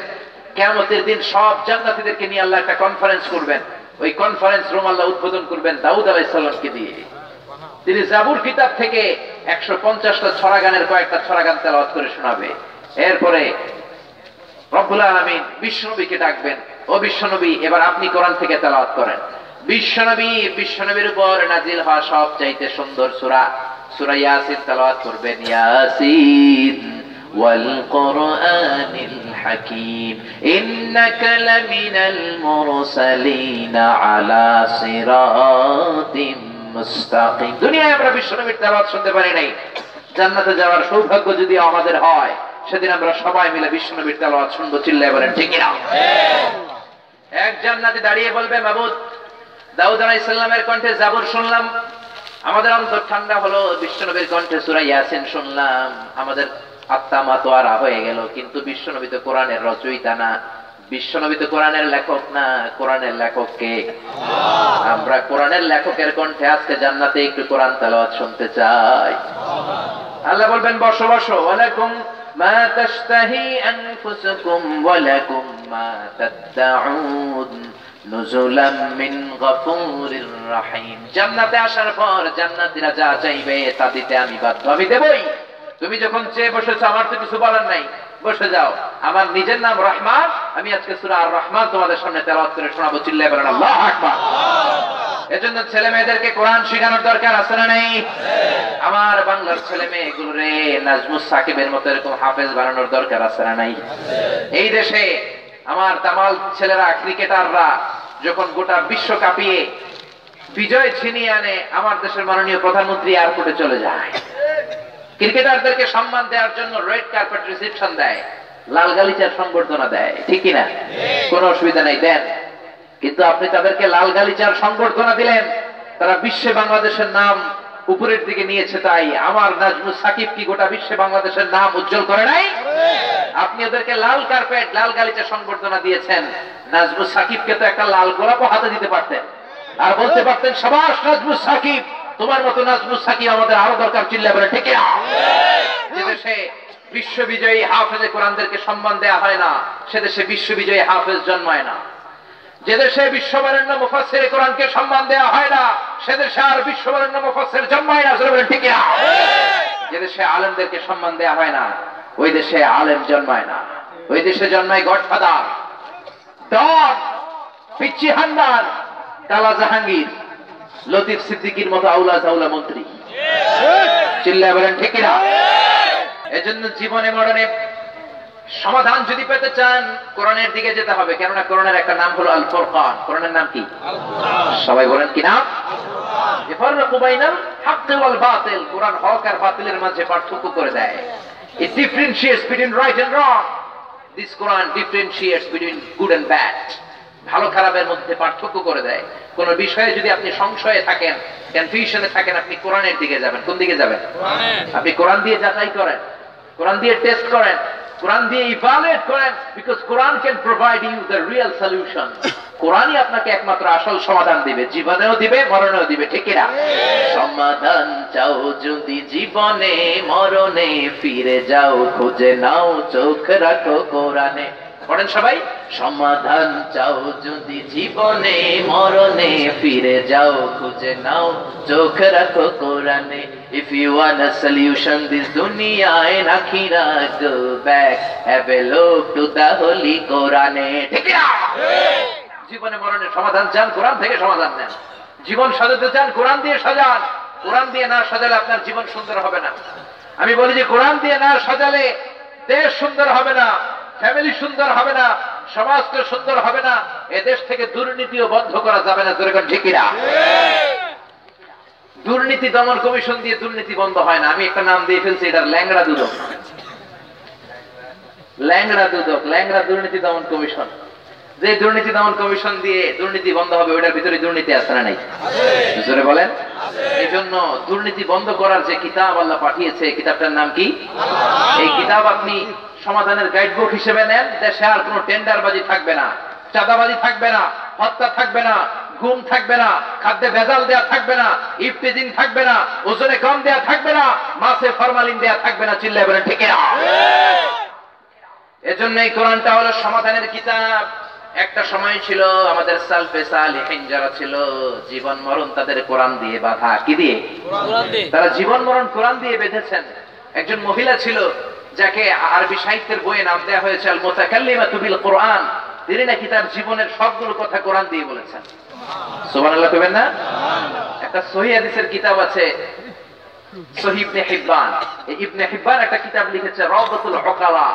কিয়ামতের দিন সব জান্নাতীদেরকে নিয়ে আল্লাহ একটা কনফারেন্স করবেন। ওই কনফারেন্স রুম আল্লাহ উদ্বোধন করবেন দাউদ আলাইহিস সালামকে দিয়ে। তিনি জাবুর কিতাব থেকে 150টা ছড়া গানের কয়েকটা ছড়া গান তেলাওয়াত করে শোনাবে। এরপরে রব্বুল আলামিন বিশ্বনবীকে ডাকবেন, ও বিশ্বনবী এবার আপনি কোরআন থেকে তেলাওয়াত করেন। বিশ্বনবীর উপর নাজিল হওয়া সবচাইতে সুন্দর সূরা, সূরা ইয়াসিন তেলাওয়াত করবেন। ইয়াসিন ওয়াল কুরআনিল হাকীম ইন্নাকা লামিনাল মুরসালিন আলা সিরাতিম মুস্তাকিম। দুনিয়ায় আমরা বিশ্বনবীর তেলাওয়াত শুনতে পারি নাই, জান্নাতে যাওয়ার সৌভাগ্য যদি আমাদের হয়, সেদিন আমরা সবাই মিলে বিশ্বনবীর তেলাওয়াত শুনবো। চিল্লায় বলেন ঠিক কিনা? এক জান্নাতে দাঁড়িয়ে বলবে, মাবুদ দাউদ আলাইহিস সালামের কণ্ঠে জাবুর শুনলাম, আমাদের অন্তর ঠান্ডা হলো, বিশ্বনবীর কণ্ঠে সূরা ইয়াসিন শুনলাম, আমাদের আত্মা মাতোয়ারা হয়ে গেল। কিন্তু বিশ্বনবী তো কোরআনের রচয়িতা না, বিশ্বনবী তো কোরআনের লেখক না। কোরআনের লেখক কে? আমরা কোরআনের লেখকের কণ্ঠে আজকে জান্নাতে একটু কোরআন তেলাওয়াত শুনতে চাই। আল্লাহ বলবেন, বসো বসো, ওয়ালাকুম মা তাশতাহি আনফুসুকুম ওয়ালাকুম মা তাদউন নুজুলাম মিন গফুরির রহিম। জান্নাতে আসার পর জান্নাতীরা যা চাইবে তা দিতে আমি বাধ্য, আমি দেবই। তুমি যখন চেয়ে বসেছো, আমার তো কিছু বলার নাই, বসে যাও। আমার নিজের নাম রহমান, আমি আজকে সূরা আর রহমান তোমাদের সামনে তেলাওয়াত করে শোনাবো। চিল্লায় বলেন আল্লাহু আকবার। এজন্য ছেলে মেয়েদেরকে কোরআন শেখানোর দরকার আছে না নাই? আমার বাংলার ছেলে মেয়েগুলোরে নাজমুস সাকিবের মতো এরকম হাফেজ বানানোর দরকার আছে না নাই? এই দেশে আমার তামাল ছেলেরা, ক্রিকেটাররা যখন গোটা বিশ্ব কাঁপিয়ে বিজয় ছিনিয়ে আনে, আমার দেশের মাননীয় প্রধানমন্ত্রী এয়ারপোর্টে চলে যায়। ক্রিকেটারদেরকে সম্মান দেওয়ার জন্য রেড কার্পেট রিসেপশন দেয়, লাল গালিচার সংবর্ধনা দেয়, ঠিক কিনা? কোনো অসুবিধা নাই, দেন। কিন্তু আপনি তাদেরকে লাল গালিচার সংবর্ধনা দিলেন, তারা বিশ্বে বাংলাদেশের নাম উপরের দিকে নিয়েছে, তাই আমার নাজমুস সাকিব কি গোটা বিশ্বে বাংলাদেশের নাম উজ্জ্বল করে নাই? আপনি ওদেরকে লাল কার্পেট, লাল গালিচা সংবর্ধনা দিয়েছেন, নাজমুস সাকিবকে তো একটা লাল গোলাপও হাতে দিতে পারতেন, আর বলতে পারতেন সাবাস নাজমুস সাকিব, তোমার মতো নাজমুস সাকিব আমাদের আরো দরকার, চিল্লায় বলে ঠিক না? যে দেশে বিশ্ববিজয়ী হাফেজে কোরআনদেরকে সম্মান দেয়া হয় না, সে দেশে বিশ্ববিজয়ী হাফেজ জন্মায় না। যে দেশে বিশ্ববরেণ্য মুফাসসির কোরআনকে সম্মান দেয়া হয় না, সে দেশে আর বিশ্ববরেণ্য মুফাসসির জন্মায় না, বলেন ঠিক না? যে দেশে আলেমদেরকে সম্মান দেয়া হয় না, ওই দেশে আলেম জন্মায় না। ওই দেশে জন্মায় গডফাদার, ডন, পিচ্চি হান্নান, কালা জাহাঙ্গীর, লতিফ সিদ্দিকীর মতো আউলা জাউলা মন্ত্রী, চিল্লায় বলেন ঠিক না? এজন্য জীবনে মরণে সমাধান যদি পেতে চান, কোরআনের দিকে যেতে হবে। কেননা কোরআনের একটা নাম হলো আল ফুরকান। কোরআনের নাম কি? সবাই বলেন কি নাম? ইফাররাকু বাইনাল হাক্কি ওয়াল বাতিল। কোরআন হক আর বাতিলের মাঝে পার্থক্য করে দেয়। It differentiates between right and wrong. This Quran differentiates between good and bad. ভালো খারাপের মধ্যে পার্থক্য করে দেয়। কোন বিষয়ে যদি আপনি সংশয়ে থাকেন, কনফিউশনে থাকেন, আপনি কোরআনের দিকে যাবেন। কোন দিকে যাবেন? আপনি কোরআন দিয়ে যাচাই করেন, কোরআন দিয়ে টেস্ট করেন, কোরআন দিয়ে ইভালুয়েট করেন, because Quran can provide you the real solution. কোরআনই আপনাকে একমাত্র আসল সমাধান দিবে, জীবনেও দিবে, মরণেও দিবে, ঠিক কিনা? সমাধান চাও যদি জীবনে মরণে, ফিরে যাও খুঁজে নাও, চোখ রাখো কোরআনে। পড়েন সবাই, সমাধান চাও যদি জীবনে মরণে, ফিরে যাও খুঁজে নাও, চোখ রাখো কোরআনে। If you want a solution this dunya and akhirah, go back, have a look to the holy Quran. ঠিক না? জীবনে মরণে সমাধান চান, কোরআন থেকে সমাধান নেন। জীবন সাজাতে চান, কোরআন দিয়ে সাজান। কোরআন দিয়ে না সাজালে আপনার জীবন সুন্দর হবে না। আমি বলি যে কোরআন দিয়ে না সাজালে দেশ সুন্দর হবে না, ফ্যামিলি সুন্দর হবে না, সমাজকে সুন্দর হবে না, এ দেশ থেকে দুর্নীতিও বন্ধ করা যাবে না। যেরকম ঠিক না? দুর্নীতি দমন কমিশন দিয়ে দুর্নীতি বন্ধ হয় না। আমি একটা নাম দিয়ে ফেলছি, এটা ল্যাংড়া দুদক। ল্যাংড়া দুদক, ল্যাংড়া দুর্নীতি দমন কমিশন। যে দুর্নীতি দমন কমিশন দিয়ে দুর্নীতি বন্ধ হবে, ওটার ভিতরে দুর্নীতি আছে না নাই? জোরে বলেন। এই জন্য দুর্নীতি বন্ধ করার যে কিতাব আল্লাহ পাঠিয়েছে, কিতাবটার নাম কি? এই কিতাব আপনি সমাধানের গাইডবুক হিসেবে নেন। দেশে আর কোনো টেন্ডারবাজি থাকবে না, চাঁদাবাজি থাকবে না, হত্যা থাকবে না, গুম থাকবে না, খাদ্যে ভেজাল দেয়া থাকবে না, ইফতিজিং থাকবে না, ওজনে কম দেয়া থাকবে না, মাছে ফরমালিন দেয়া থাকবে না। চিল্লায় বলেন ঠিক না? এজন্য এই কোরআনটা হলো সমাধানের কিতাব। একটা সময় ছিল আমাদের সালফে সালিহিন যারা ছিল, জীবন মরণ তাদের কোরআন দিয়ে বাঁধা। কি দিয়ে? তারা জীবন মরণ কোরআন দিয়ে বেঁধেছেন। একজন মহিলা ছিল, যাকে আরবি সাহিত্যের বইয়ে নাম দেওয়া হয়েছে আল মুতাকাল্লিমাতু বিল কোরআন। তিনি নাকি তার জীবনের সবগুলো কথা কোরআন দিয়ে বলেছেন। সুবহানাল্লাহ কইবেন না? একটা সহিহ হাদিসের কিতাব আছে, সহিহ ইবনে হিব্বান। এই ইবনে হিব্বান একটা কিতাব লিখেছে, রাওদাতুল উকালা।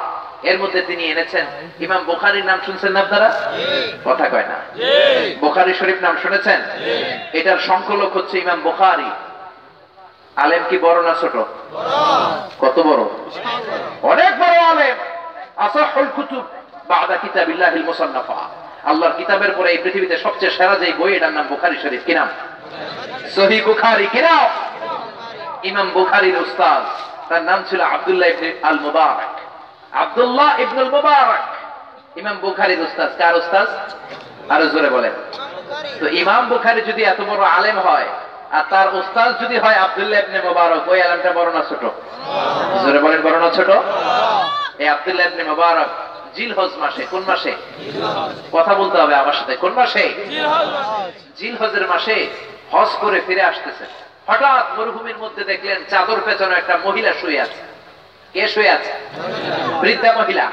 এর মধ্যে তিনি এনেছেন ইমাম বুখারীর নাম শুনছেন না আপনারা? কথা কয় না। বুখারী শরীফ নাম শুনেছেন? এটার সংকলক হচ্ছে ইমাম বুখারী। আলেম কি বড় না ছোট? কত বড়? অনেক বড় আলেম। আসাহুল কুতুব বাদা কিতাবিল্লাহিল মুসান্নাফা। আল্লাহর কিতাবের পরে এই পৃথিবীতে সবচেয়ে সেরা যে বই, এটার নাম বুখারী শরীফ। কি নাম? সহিহ বুখারী। কি নাম? ইমাম বুখারীর উস্তাদ, তার নাম ছিল আব্দুল্লাহ ইবনে আল মুবারক। আব্দুল্লাহ ইবনে আল মুবারক ইমাম বুখারীর উস্তাদ। কার উস্তাদ? আরো জোরে বলেন। তো ইমাম বুখারী যদি এত বড় আলেম হয়, আর তার উস্তাদ যদি হয় আব্দুল্লাহ ইবনে মুবারক, ওই আলেমটা বড় না ছোট? জোরে বলেন, বড় না ছোট? এই আব্দুল্লাহ ইবনে মুবারক জিলহজ মাসে, কোন মাসে? কথা বলতে হবে আমার সাথে। কোন মাসে? জিলহজের মাসে হজ করে ফিরে আসতেছে। হঠাৎ মরুভূমির মধ্যে দেখলেন চাদর পেছনে একটা মহিলা শুয়ে আছে। কে শুয়ে আছে? বৃদ্ধা মহিলা।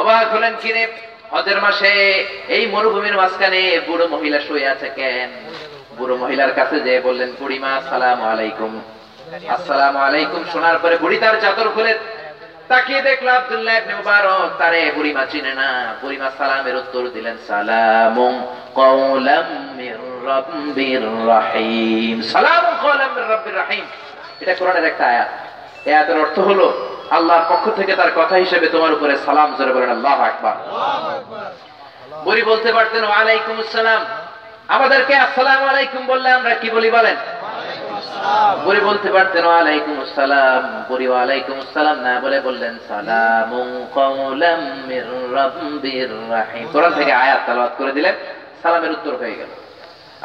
অবাক হলেন, কিরে হজের মাসে এই মরুভূমির মাঝখানে বুড়ো মহিলা শুয়ে আছে কেন? বুড়ো মহিলার কাছে যেয়ে বললেন, বুড়িমা আসসালামু আলাইকুম। আসসালামু আলাইকুম শোনার পরে বুড়ি তার চাদর খুলে তাকিয়ে দেখলো আব্দুল্লাহ ইবনে মুবারক। তারে বুড়িমা চিনে না। বুড়িমা সালামের উত্তর দিলেন, সালামুন কাওলাম মির রাব্বির রহিম। সালামুন কাওলাম মির রাব্বির রহিম। এটা কোরআনের একটা আয়াত। এই আয়াতের অর্থ হলো আল্লাহর পক্ষ থেকে তার কথা হিসেবে তোমার উপরে সালাম, জোরে বলেন আল্লাহু আকবার। বুড়ি বলতে পারতেন ওয়া আলাইকুম আসসালাম, আমাদেরকে আসসালামু আলাইকুম বললে আমরা কি বলি বলেন? বুড়ি বলতে পারতেন ওয়া আলাইকুম আসসালাম, বুড়ি ওয়া আলাইকুম আসসালাম না বলে বললেন সালামুন কাওলাম মির রাব্বির রাহিম। কোরআন থেকে আয়াত তেলাওয়াত করে দিলেন, সালামের উত্তর হয়ে গেল।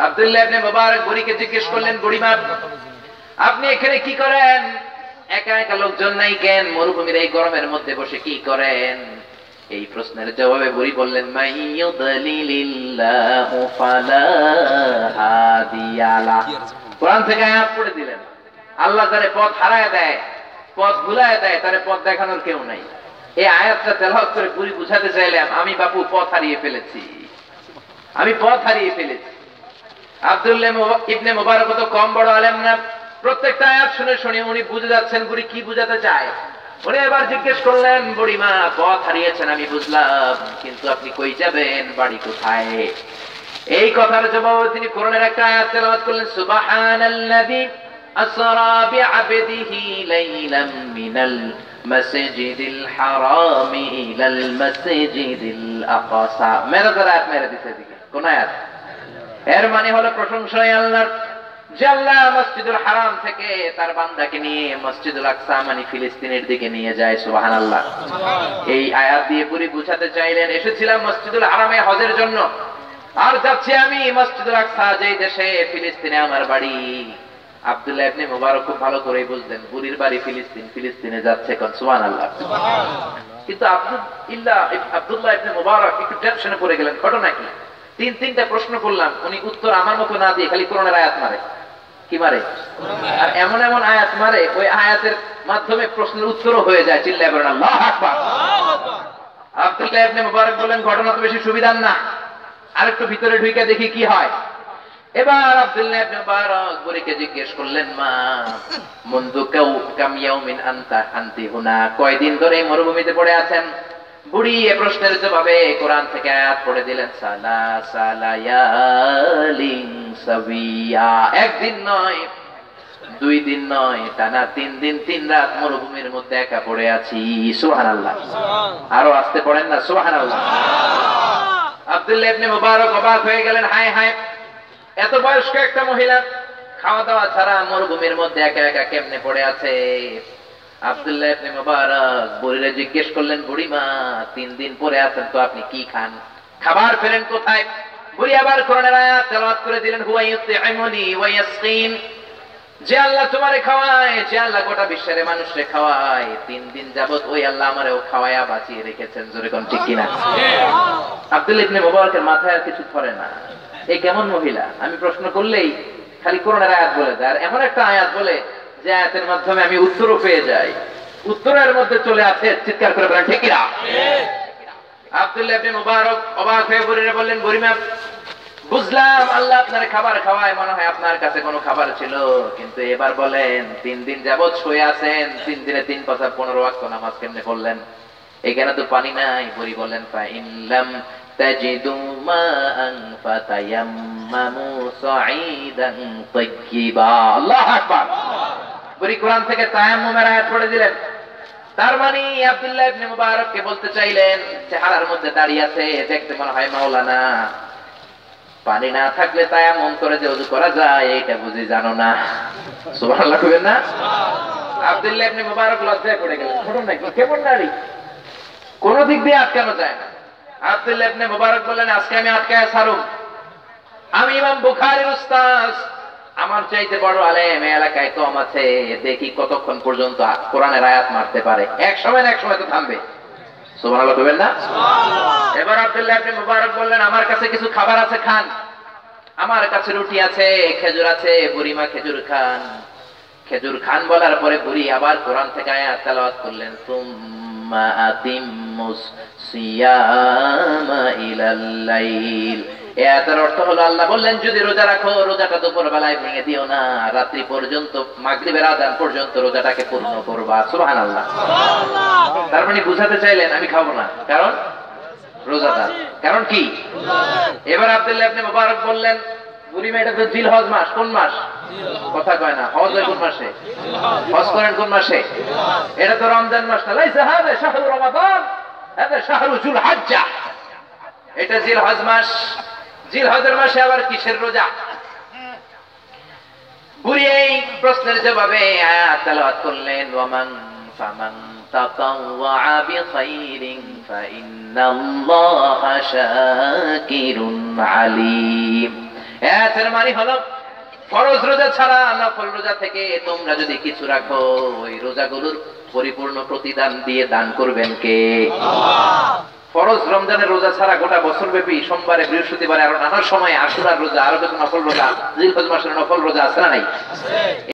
আব্দুল্লাহ ইবনে মুবারক বুড়িকে জিজ্ঞেস করলেন, বুড়িমা আপনি এখানে কি করেন? একা একা লোকজন নাই কেন? মরুভূমির এই গরমের মধ্যে বসে কি করেন? এই প্রশ্নের জবাবে বুড়ি বললেন মাইয়ুদলিলিল্লাহু ফালা হাদিয়ালা। কোরআন থেকে আয়াত পড়ে দিলেন, আল্লাহ যারে পথ হারায় দেয়, পথ ভুলায় দেয়, তারে পথ দেখানোর কেউ নাই। এই আয়াতটা তেলাওয়াত করে বুড়ি বুঝাতে চাইলাম আমি বাপু পথ হারিয়ে ফেলেছি, আমি পথ হারিয়ে ফেলেছি। আব্দুল্লাহ ইবনে মুবারক তো কম বড় আলেম না, প্রত্যেকটা আয়াত শুনে শুনে উনি বুঝে যাচ্ছেন বুড়ি কি বুঝাতে চায়। উনি এবার জিজ্ঞেস করলেন, বুড়িমা পথ হারিয়েছেন আমি বুঝলাম, কিন্তু আপনি কই যাবেন, বাড়ি কোথায়? এই কথার জবাবে তিনি কোরআনের একটা আয়াত তেলাওয়াত করলেন, সুবহানাল্লাযী আসরা বিআবদিহি লাইলাম মিনাল মাসজিদিল হারামি ইলাল মাসজিদিল আকসা। মেরাজের আয়াত মেরে দিতে দিকে কোন আয়াত? এর মানে হলো প্রশংসাই আল্লাহর, যে আল্লাহ মসজিদুল হারাম থেকে তার বান্দাকে নিয়ে মসজিদুল আকসা মানে ফিলিস্তিনের দিকে নিয়ে যায়। সুবহানাল্লাহ। এই আয়াত দিয়ে পুরি বুঝাতে চাইলেন এসেছিলাম মসজিদুল হারামে হজের জন্য, আর যাচ্ছি আমি মসজিদুল আকসা যেই দেশে, ফিলিস্তিনে আমার বাড়ি। আব্দুল্লাহ ইবনে মুবারক খুব ভালো করেই বুঝলেন বুড়ির বাড়ি ফিলিস্তিন, ফিলিস্তিনে যাচ্ছে কোন। সুবহানাল্লাহ। কিন্তু আব্দুল্লাহ ইবনে মুবারক একটু টেনশনে পড়ে গেলেন। ঘটনা কি? তিনটা প্রশ্ন করলাম, উনি উত্তর আমার মতো না দিয়ে খালি কোরআনের আয়াত মারে। কি মারে? আর এমন এমন আয়াত মারে, ওই আয়াতের মাধ্যমে প্রশ্নের উত্তরও হয়ে যায়। চিল্লায় বলেন আল্লাহু আকবার। আব্দুল্লাহ ইবনে মুবারক বলেন ঘটনা তো বেশি সুবিধার না, আরেকটু ভিতরে ঢুকে দেখি কি হয়। এবার আব্দুল্লাহ ইবনে মুবারক বুড়িকে জিজ্ঞেস করলেন, মা মুনযু কাম ইয়াউমিন আনতি হুনা, কয়দিন ধরে মরুভূমিতে পড়ে আছেন? বুড়ি এ প্রশ্নের জবাবে কোরআন থেকে আয়াত পড়ে দিলেন, সালাসা লায়ালিন সাবিয়া, একদিন নয়, 2 দিন নয়, টানা 3 দিন 3 রাত মরুভূমির মধ্যে একা পড়ে আছি। সুবহানাল্লাহ। আরো আসতে পড়েন না সুবহানাল্লাহ। আব্দুল্লাহ ইবনে মুবারক অবাক হয়ে গেলেন, হায় হায়, এত বয়স্ক একটা মহিলা খাওয়া দাওয়া ছাড়া মরুভূমির মধ্যে একা একা কেমনে পড়ে আছে? আব্দুল্লাহ ইবনে মুবারক বুড়িরে জিজ্ঞেস করলেন, বুড়িমা 3 দিন পরে আছেন তো আপনি কি খান, খাবার ফেলেন কোথায়? বুড়ি আবার কোরআনের আয়াত তেলাওয়াত করে দিলেন, হুয়া ইউতি'মুনি ওয়া ইয়াসকিন, যে আল্লাহ তোমারে খাওয়ায়, যে আল্লাহ গোটা বিশ্বের মানুষরে খাওয়ায়, 3 দিন যাবত ওই আল্লাহ আমারেও খাওয়ায়া বাঁচিয়ে রেখেছেন। জোরে কোন ঠিক কিনা? আব্দুল্লাহ ইবনে মুবারকের মাথায় আর কিছু ধরে না, এই কেমন মহিলা? আমি প্রশ্ন করলেই খালি কোরআনের আয়াত বলে দেয়, আর এমন একটা আয়াত বলে যে আয়াতের মাধ্যমে আমি উত্তরও পেয়ে যাই। উত্তরের মধ্যে চলে আছে, চিৎকার করে বলেন ঠিক কিনা? আব্দুল্লাহ ইবনে মুবারক অবাক হয়ে বুড়িরে বললেন, বুড়িমা বুঝলাম আল্লাহ আপনার খাবার খাওয়ায়, মনে হয় আপনার কাছে কোনো খাবার ছিল, কিন্তু এবার বলেন 3 দিন যাবত শুয়ে আছেন, 3 দিনে 3 পাঁচ 15 ওয়াক্ত নামাজ কেমনে পড়লেন? এখানে তো পানি নাই। বুড়ি বললেন, ফা ইল্লাম তাজিদু মাআন ফাতায়াম্মামু সাঈদান তাইয়্যিবা। আল্লাহু আকবার। বুড়ি কোরআন থেকে তায়াম্মুমের আয়াত পড়ে দিলেন। তার মানে আব্দুল্লাহ ইবনে মুবারককে বলতে চাইলেন, চেহারার মধ্যে দাঁড়িয়ে আছে, দেখতে মনে হয় মাওলানা, পানি না থাকলে তায়াম্মুম করে যে ওযু করা যায় এটা বুঝি জানো না? সুবহানাল্লাহ কইবেন না? আব্দুল্লাহ ইবনে মুবারক লজ্জায় পড়ে গেলেন। ঘটনা কি? কেমন নারী, কোন দিক দিয়ে আটকানো যায় না। আব্দুল্লাহ ইবনে মুবারক বললেন, আজকে আমি আটকায় ছাড়ুম, আমি ইমাম বুখারীর উস্তাদ, আমার চাইতে বড় আলেম এই এলাকায় কম আছে, দেখি কতক্ষণ পর্যন্ত কোরআনের আয়াত মারতে পারে। এক সময় না এক সময় তো থামবে। সুবহানাল্লাহ কইবেন না? সুবহানাল্লাহ। এবার আব্দুল্লাহ ইবনে মুবারক বললেন, আমার কাছে কিছু খাবার আছে, খান। আমার কাছে রুটি আছে, খেজুর আছে, বুড়িমা খেজুর খান। খেজুর খান বলার পরে বুড়ি আবার কোরআন থেকে আয়াত তেলাওয়াত করলেন, সুম্মা আতিম্মুস সিয়ামা ইলাল লাইল। এর অর্থ হলো আল্লাহ বললেন, যদি রোজা রাখো, রোজাটা দুপুর বেলায় ভেঙে দিও না, রাত্রি পর্যন্ত, মাগরিবের আযান পর্যন্ত রোজাটাকে পূর্ণ করবা। সুবহানাল্লাহ। তার মানে বুঝাতে চাইলেন আমি খাবো না, কারণ রোজাদার। কারণ কি? এবার আব্দুল্লাহ ইবনে মুবারক বললেন, বুড়িমা, এটা তো জিলহজ মাস। কোন মাস? কথা কয় না। হজ হয় কোন মাসে? হজ করেন কোন মাসে? এটা তো রমজান মাস না। লাইসা হাযা শাহরু রমাদান, হাযা শাহরু যুলহজ্জা। এটা জিলহজ মাস। জিলহজের মাসে আবার কিসের রোজা? বুড়ি এই প্রশ্নের জবাবে আয়াত তেলাওয়াত করলেন, ওয়ামান ফামান তাতাওয়া বিখাইরিন ফাইন্নাল্লাহা শাকিরুন আলীম। এর মানে হলো ফরজ রোজা ছাড়া নফল রোজা থেকে তোমরা যদি কিছু রাখো, ওই রোজাগুলোর পরিপূর্ণ প্রতিদান দিয়ে দান করবেন কে? আল্লাহ। ফরজ রমজানের রোজা ছাড়া গোটা বছর ব্যাপী সোমবারে, বৃহস্পতিবারে, আরো নানা সময় আশুরার রোজা, আরো কিছু নফল রোজা, জিলহজ মাসের নফল রোজা আছে না নাই?